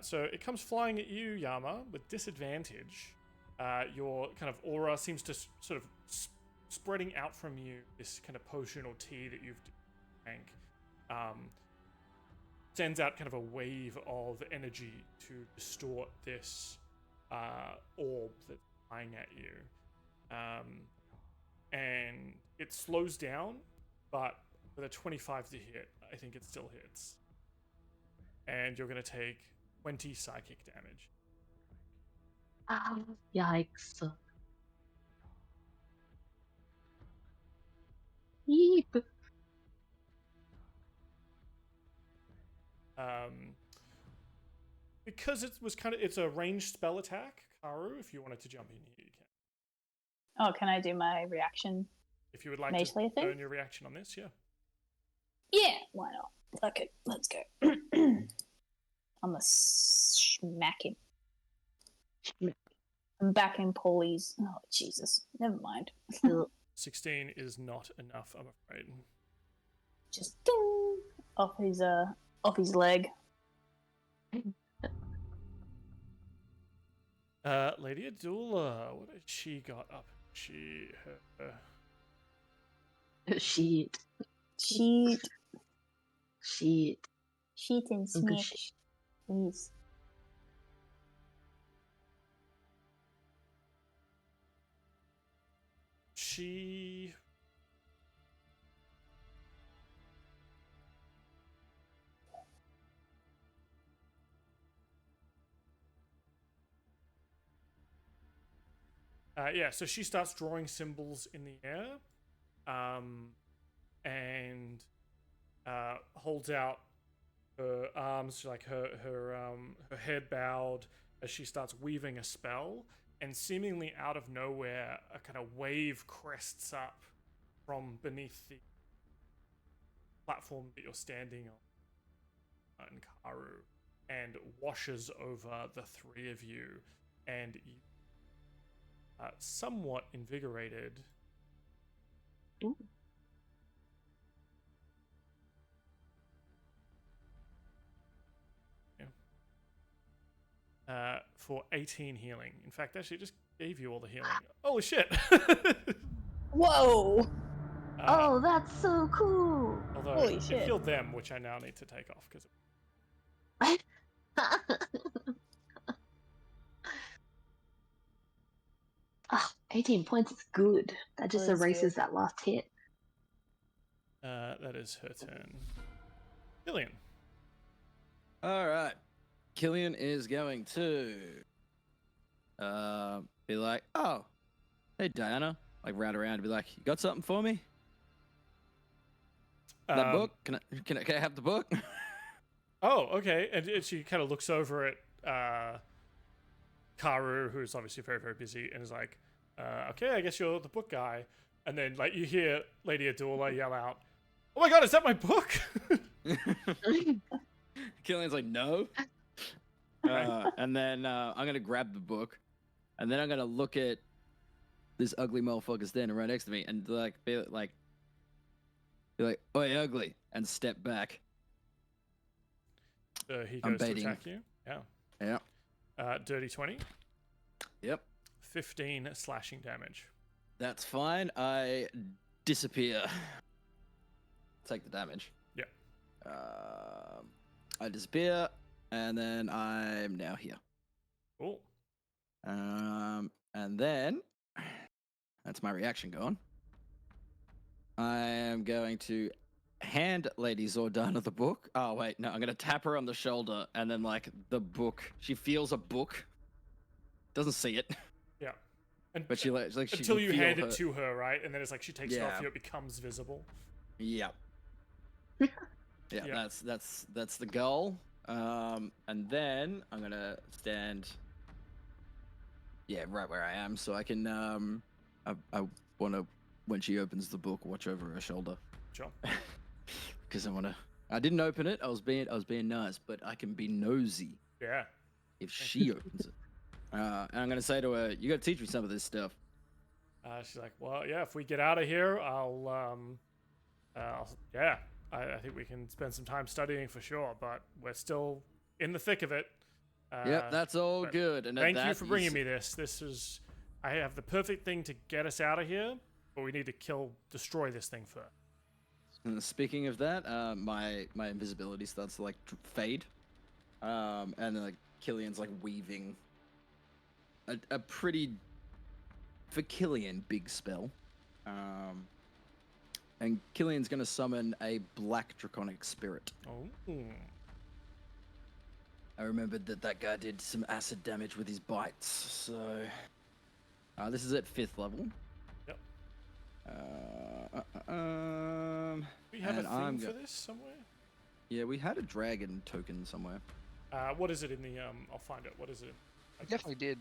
So it comes flying at you, Yama, with disadvantage. Your kind of aura seems to sort of spreading out from you, this kind of potion or tea that you've drank, sends out kind of a wave of energy to distort this orb that's flying at you. And it slows down, but with a 25 to hit, I think it still hits. And you're going to take 20 psychic damage. Yikes. Yeep. Because it's a ranged spell attack, Karu, if you wanted to jump in here, you can. Oh, can I do my reaction? If you would like Melee to thing? earn your reaction on this, yeah. Yeah, why not? Okay, let's go. I'm gonna smack him. I'm back in Paulie's. Oh, Jesus. Never mind. 16 is not enough, I'm afraid. Just ding off his leg. Lady Adula, what has she got up? Her Sheet. Sheet. Sheet. Sheet and Good snitch. Please. she yeah, so she starts drawing symbols in the air, and holds out her arms, like her head bowed as she starts weaving a spell, and seemingly out of nowhere, a kind of wave crests up from beneath the platform that you're standing on, in Karu, and washes over the three of you, and you, somewhat invigorated, Ooh. For 18 healing. In fact, actually, it just gave you all the healing. Holy shit! Whoa! Oh, that's so cool. Although Holy it shit. healed them, which I now need to take off because. Ah, 18 points is good. That just That is erases good. that last hit. That is her turn. Killian. All right. Killian is going to be like, oh, hey Diana, like round around and be like, you got something for me? That book? Can I have the book? Oh, okay. And she kind of looks over at Karu, who's obviously very, very busy, and is like, okay, I guess you're the book guy. And then, like, you hear Lady Adula yell out, oh my god, is that my book? Killian's like, no. And then I'm gonna grab the book, and then I'm gonna look at this ugly motherfucker standing right next to me, and be like, "Oi, ugly," and step back. He I'm goes to baiting. attack you. Yeah. Dirty 20. Yep. 15 slashing damage. That's fine. I disappear. Take the damage. Yeah. I disappear, and then I'm now here. Cool. And then that's my reaction gone. I am going to hand Lady Zordana the book. Oh wait, no, I'm gonna tap her on the shoulder, and then like the book. She feels a book. Doesn't see it, Yeah. And, but she like she until can you feel hand her... it to her, right? And then it's like she takes it off Yeah. you, it becomes visible. Yeah. Yeah. That's the goal. And then I'm gonna stand. Yeah, right where I am, so I can I want to, when she opens the book, watch over her shoulder. Sure. Because I didn't open it. I was being nice, but I can be nosy Yeah. if she opens it. And I'm gonna say to her, "You got to teach me some of this stuff." She's like, well, yeah, if we get out of here, yeah, I think we can spend some time studying for sure, but we're still in the thick of it. Yep, that's all but good. And thank you for bringing me this. I have the perfect thing to get us out of here, but we need to destroy this thing first. And speaking of that, my invisibility starts to like fade, and then like Killian's like weaving a pretty, for Killian, big spell. And Killian's gonna summon a black draconic spirit. Oh. I remembered that guy did some acid damage with his bites, so this is at 5th level. Yep. We have a thing for this somewhere? Yeah, we had a dragon token somewhere. What is it in the I'll find it. What is it? I definitely did.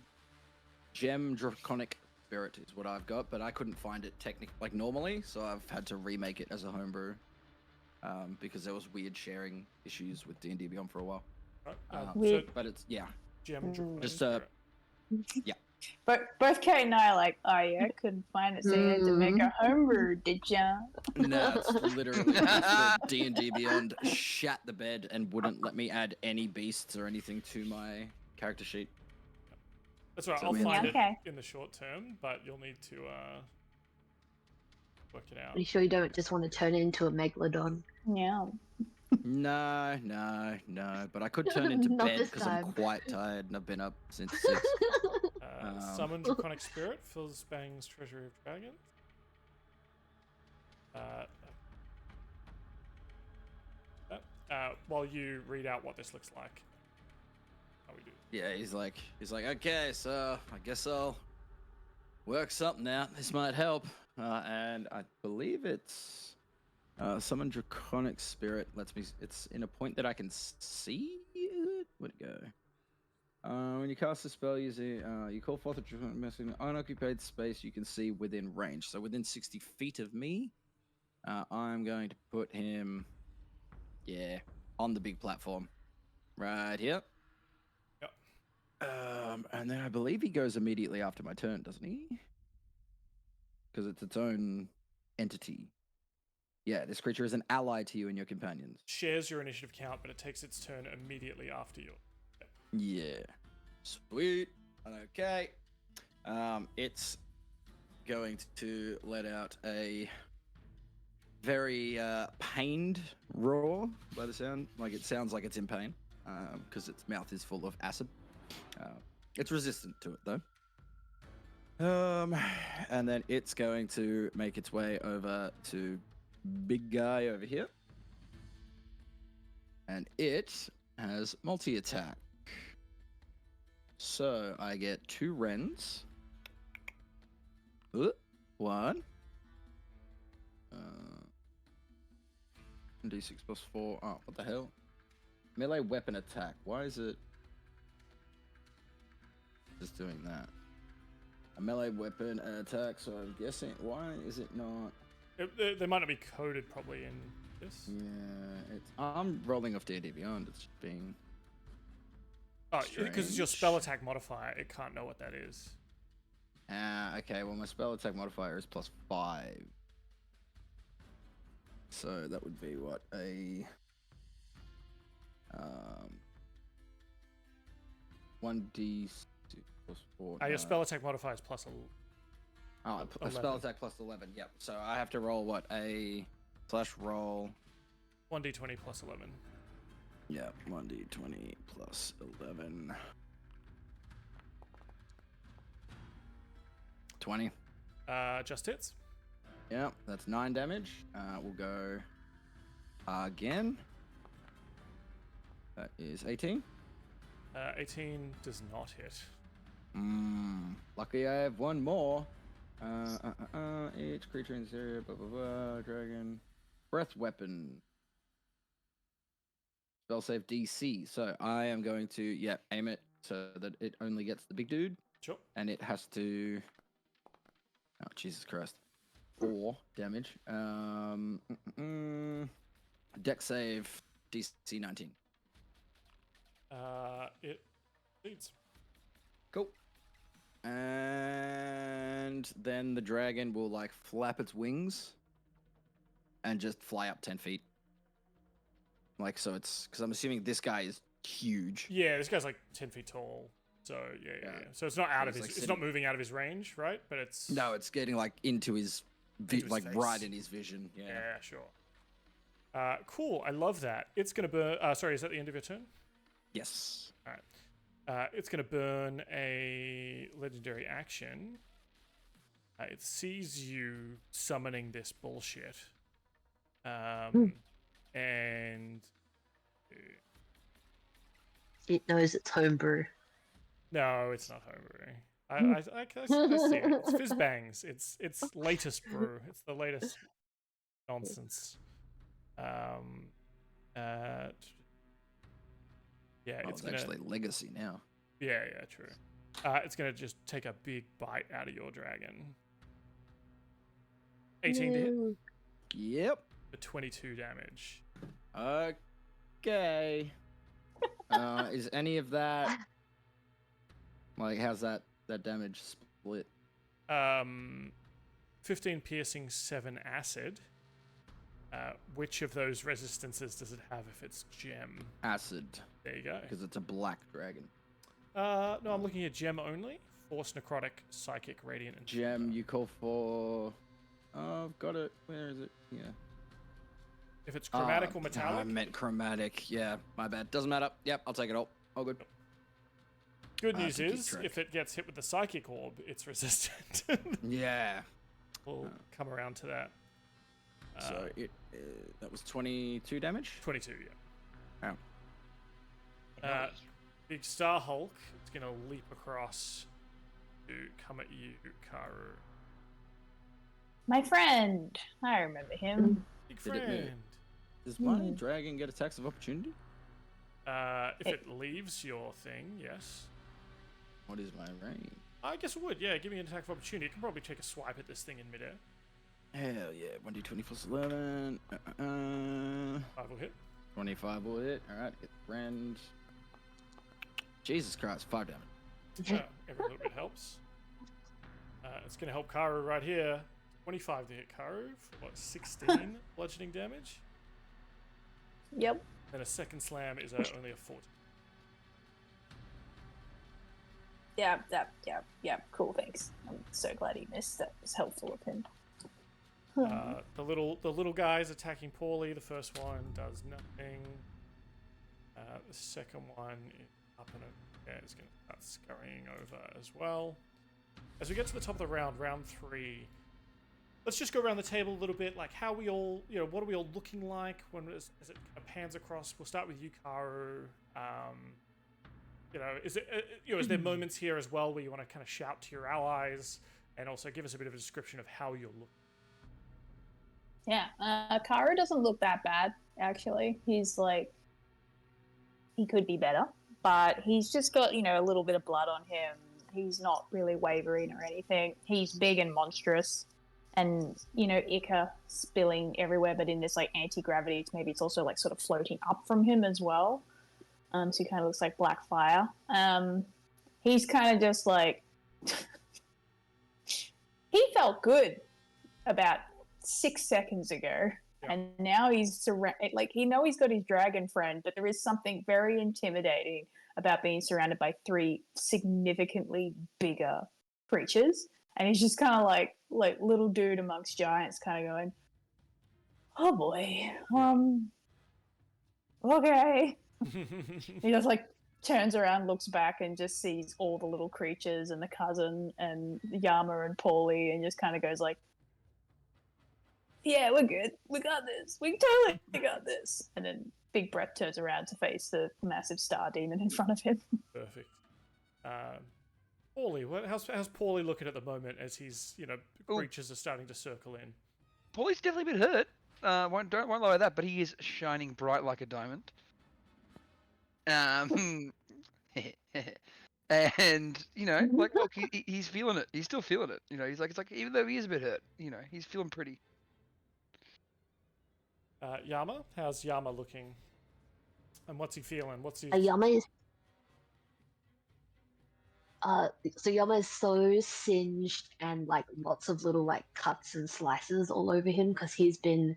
Gem draconic spirit is what I've got, but I couldn't find it like normally, so I've had to remake it as a homebrew, because there was weird sharing issues with D&D Beyond for a while. Weird. But it's Gem draconic just spirit. yeah. But both Kate and I are like, oh yeah, I couldn't find it, so you had to make a homebrew, did ya? No, it's literally just D&D Beyond shat the bed and wouldn't let me add any beasts or anything to my character sheet. That's right. So I'll we have find to- it in the short term, but you'll need to work it out. Are you sure you don't just want to turn it into a megalodon? Yeah. No, but I could turn into Not bed this because I'm time. quite tired and I've been up since 6. Summon draconic spirit fills Bang's treasury of dragons. While you read out what this looks like. How we do. Yeah, he's like, okay, so I guess I'll work something out. This might help. And I believe it's summon draconic spirit. It's in a point that I can see. Where'd it go? When you cast a spell using, you call forth a draconic message in an unoccupied space you can see within range. So within 60 feet of me, I'm going to put him, on the big platform, right here. And then I believe he goes immediately after my turn, doesn't he? Because it's its own entity. Yeah, this creature is an ally to you and your companions. Shares your initiative count, but it takes its turn immediately after you. Yeah. Sweet. Okay. It's going to let out a very pained roar by the sound. Like it sounds like it's in pain because its mouth is full of acid. It's resistant to it though. And then it's going to make its way over to big guy over here. And it has multi-attack. So I get 2 rends. One. D6 plus 4. Oh, what the hell? Melee weapon attack. Why is it just doing that? A melee weapon attack, so I'm guessing. Why is it not? They might not be coded probably in this. Yeah, I'm rolling off D&D Beyond. It's just being. Oh, because it's your strange. spell attack modifier. It can't know what that is. Okay, well, my spell attack modifier is plus 5. So that would be what? A 1d6 plus 4. Your spell attack modifier is plus a spell 11. attack plus 11. Yep. So I have to roll what? A slash roll. 1d20 plus 11. Yeah, 1d20 plus 11. 20. Just hits. Yeah, that's 9 damage. We'll go again. That is 18. 18 does not hit. Lucky I have one more. Each creature in this area, blah, blah, blah, dragon. Breath weapon. Spell save DC. So I am going to, aim it so that it only gets the big dude. Sure. And it has to... Oh, Jesus Christ. 4 damage. Dex save DC 19. It leads. Cool. And then the dragon will like flap its wings and just fly up 10 feet. Like, so it's because I'm assuming this guy is huge. Yeah, this guy's like 10 feet tall. So yeah. So it's not out of He's, his. like, It's not moving out of his range, right? But it's. No, it's getting like into his, Into his like face. right in his vision. Yeah. Yeah, sure. Cool. I love that. It's gonna burn. Sorry, is that the end of your turn? Yes. All right. It's gonna burn a legendary action. It sees you summoning this bullshit. And It knows it's homebrew. no, it's not homebrew. I see it. It's Fizzbangs. It's latest brew. It's the latest nonsense. Yeah, it's gonna actually legacy now. Yeah, true. It's gonna just take a big bite out of your dragon. 18 to hit Yep. for 22 damage. Okay. Is any of that like how's that damage split? 15 piercing, 7 acid. Which of those resistances does it have if it's gem? Acid, There you go. because it's a black dragon. No, I'm looking at gem only. Force, necrotic, psychic, radiant, and Gem, thunder. you call for. Oh, I've got it. Where is it? Yeah. If it's chromatic or metallic, I meant chromatic. Yeah, my bad. Doesn't matter. Yep, I'll take it all. All good. good news to keep is track. if it gets hit with the psychic orb, it's resistant. Yeah. We'll come around to that. So that was 22 damage. 22, yeah. Oh. Big Star Hulk is going to leap across to come at you, Karu. My friend. I remember him. Big Did it move? friend. Does my dragon get attacks of opportunity? If it leaves your thing, yes. What is my range? I guess it would, yeah. Give me an attack of opportunity. You can probably take a swipe at this thing in midair. Hell yeah. 1d20 plus 11. 5 will hit. 25 will hit. Alright, hit friend. Jesus Christ, 5 damage. Every little bit helps. It's going to help Karu right here. 25 to hit Karu for what, 16 bludgeoning damage. Yep. Then a second slam is only a 14. Yeah. Cool. Thanks. I'm so glad he missed. That was helpful of him. The little guys attacking poorly. The first one does nothing. The second one is up and it's going to start scurrying over as well. As we get to the top of the round 3, let's just go around the table a little bit. Like, how we all, what are we all looking like when as it kind of pans across? We'll start with you, Karu. Is it, is there moments here as well where you want to kind of shout to your allies and also give us a bit of a description of how you're looking? Yeah, Karu doesn't look that bad, actually. He's like, he could be better, but he's just got, a little bit of blood on him. He's not really wavering or anything. He's big and monstrous, and, ichor spilling everywhere, but in this, like, anti-gravity, maybe it's also, like, sort of floating up from him as well. So he kind of looks like black fire. He's kind of just, like... he felt good about 6 seconds ago, and now he's surrounded. Like, he's got his dragon friend, but there is something very intimidating about being surrounded by 3 significantly bigger creatures, and he's just kind of like little dude amongst giants, kind of going, "Oh boy, okay." He just like turns around, looks back, and just sees all the little creatures and the cousin and Yama and Paulie, and just kind of goes like, "Yeah, we're good. We got this. We totally got this." And then Big Breath turns around to face the massive star demon in front of him. Perfect. Paulie, how's Paulie looking at the moment as he's, creatures are starting to circle in? Paulie's definitely been hurt. Won't lower that, but he is shining bright like a diamond. And look, he's feeling it. He's still feeling it. He's like, it's like, even though he is a bit hurt, he's feeling pretty. Yama, how's Yama looking? And what's he feeling? What's his... Yama is so Yama is so singed and like lots of little like cuts and slices all over him because he's been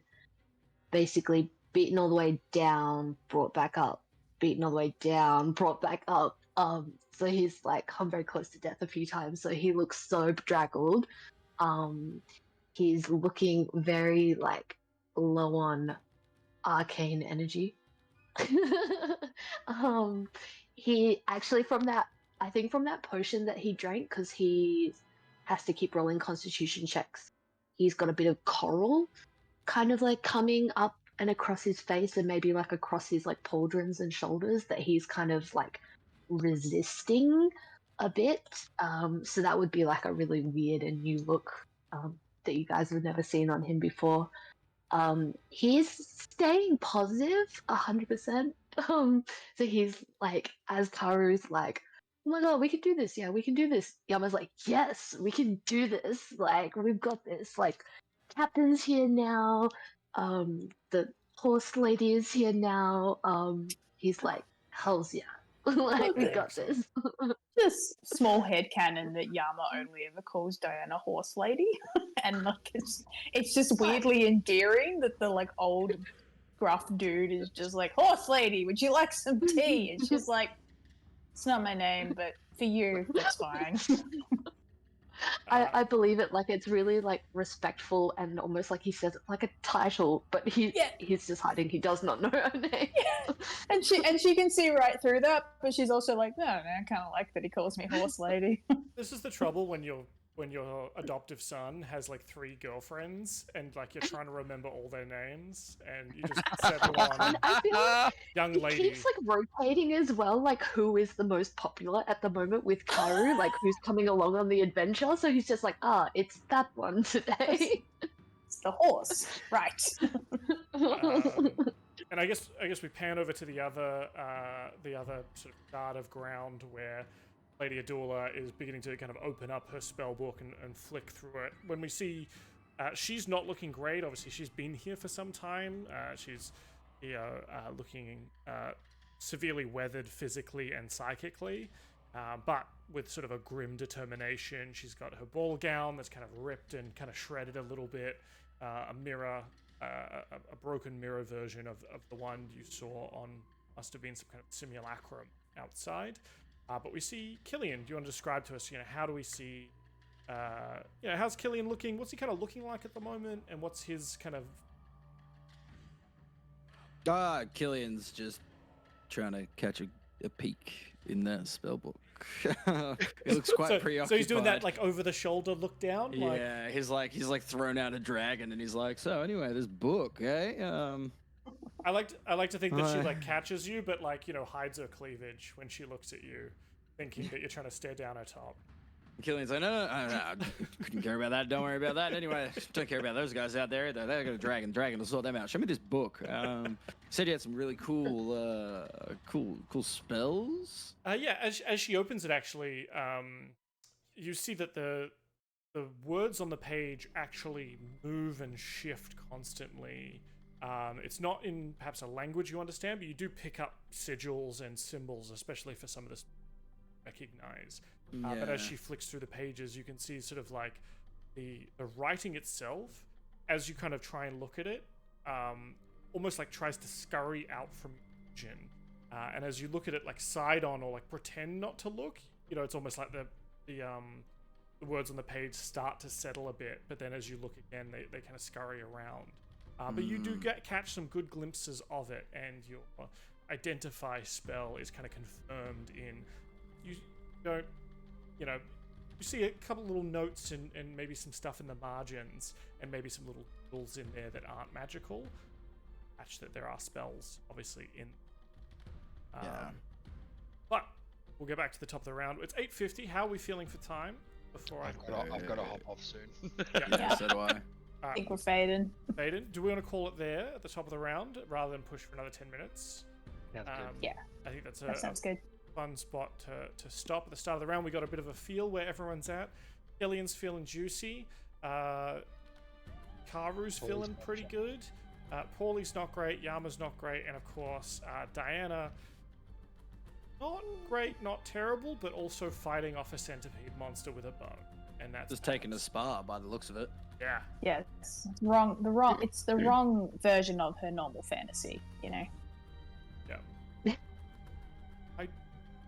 basically beaten all the way down, brought back up, beaten all the way down, brought back up. So he's like come very close to death a few times. So he looks so bedraggled. He's looking very like low on arcane energy. He actually from that potion that he drank, because he has to keep rolling constitution checks, he's got a bit of coral kind of like coming up and across his face and maybe like across his like pauldrons and shoulders that he's kind of like resisting a bit. So that would be like a really weird and new look that you guys have never seen on him before. He's staying positive 100%. So he's like, as Karu's like, "Oh my god, we can do this, yeah, we can do this." Yama's like, "Yes, we can do this, like, we've got this, like, Captain's here now, the horse lady is here now." He's like, "Hells yeah." Like, we got this. This small headcanon that Yama only ever calls Diana horse lady, and like it's just weirdly endearing that the like old gruff dude is just like, "Horse lady, would you like some tea?" And she's like, "It's not my name, but for you, that's fine." I believe it. Like, it's really like respectful and almost like he says it like a title, but he's just hiding. He does not know her name. Yeah. And she can see right through that, but she's also like, "No, I kind of like that he calls me horse lady." This is the trouble when your adoptive son has like 3 girlfriends and like you're trying to remember all their names and you just settle on And I feel like young it lady. keeps like rotating as well, like who is the most popular at the moment with Karu, like who's coming along on the adventure. So he's just like, it's that one today. It's the horse, right? And I guess we pan over to the other sort of guard of ground where Lady Adula is beginning to kind of open up her spell book and flick through it. When we see she's not looking great. Obviously, she's been here for some time. She's looking severely weathered physically and psychically. But with sort of a grim determination. She's got her ball gown that's kind of ripped and kind of shredded a little bit. A mirror, a broken mirror version of the one you saw on, must have been some kind of simulacrum outside. But we see Killian. Do you want to describe to us, how do we see, how's Killian looking? What's he kind of looking like at the moment? And what's his kind of... Killian's just trying to catch a peek in that spell book. He looks quite preoccupied. So he's doing that like over the shoulder look down? Yeah, he's like thrown out a dragon and he's like, so anyway, this book, eh? I like to think that she like catches you, but like, hides her cleavage when she looks at you, thinking that you're trying to stare down her top. Killian's like, no, couldn't care about that. Don't worry about that. Anyway, don't care about those guys out there. They're got a dragon. Dragon will sort them out. Show me this book. Said you had some really cool spells. Yeah. As she opens it, actually, you see that the words on the page actually move and shift constantly. It's not in perhaps a language you understand, but you do pick up sigils and symbols, especially for some of this recognize. But as she flicks through the pages, you can see sort of like the writing itself, as you kind of try and look at it, almost like tries to scurry out from vision. And as you look at it like side on or like pretend not to look, it's almost like the words on the page start to settle a bit, but then as you look again, they kind of scurry around. But you do catch some good glimpses of it, and your identify spell is kind of confirmed in... You don't... you see a couple little notes and maybe some stuff in the margins, and maybe some little rules in there that aren't magical. Catch that there are spells, obviously, in... But we'll get back to the top of the round. It's 8:50. How are we feeling for time? I've got to hop off soon. Yeah, so do I. I think we're fading. Fading. Do we want to call it there at the top of the round rather than push for another 10 minutes? Sounds good. Yeah. I think that's That sounds good. fun spot to stop at the start of the round. We got a bit of a feel where everyone's at. Killian's feeling juicy. Karu's feeling pretty good. Paulie's not great. Yama's not great. And of course, Diana, not great, not terrible, but also fighting off a centipede monster with a bow. And that's Just taking a spa by the looks of it. Yeah. Yeah, it's wrong. It's the wrong version of her normal fantasy. Yeah.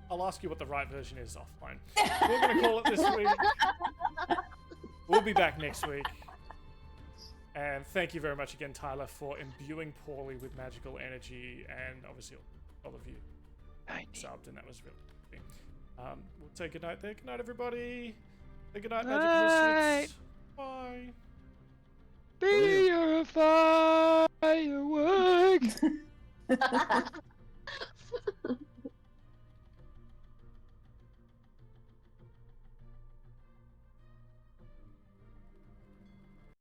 I'll ask you what the right version is offline. We're going to call it this week. We'll be back next week. And thank you very much again, Tyler, for imbuing Paulie with magical energy, and obviously all of you subbed, and that was really good. We'll say goodnight there. Good night, everybody. Say goodnight, Magic Misfits. Bye. Be your firework.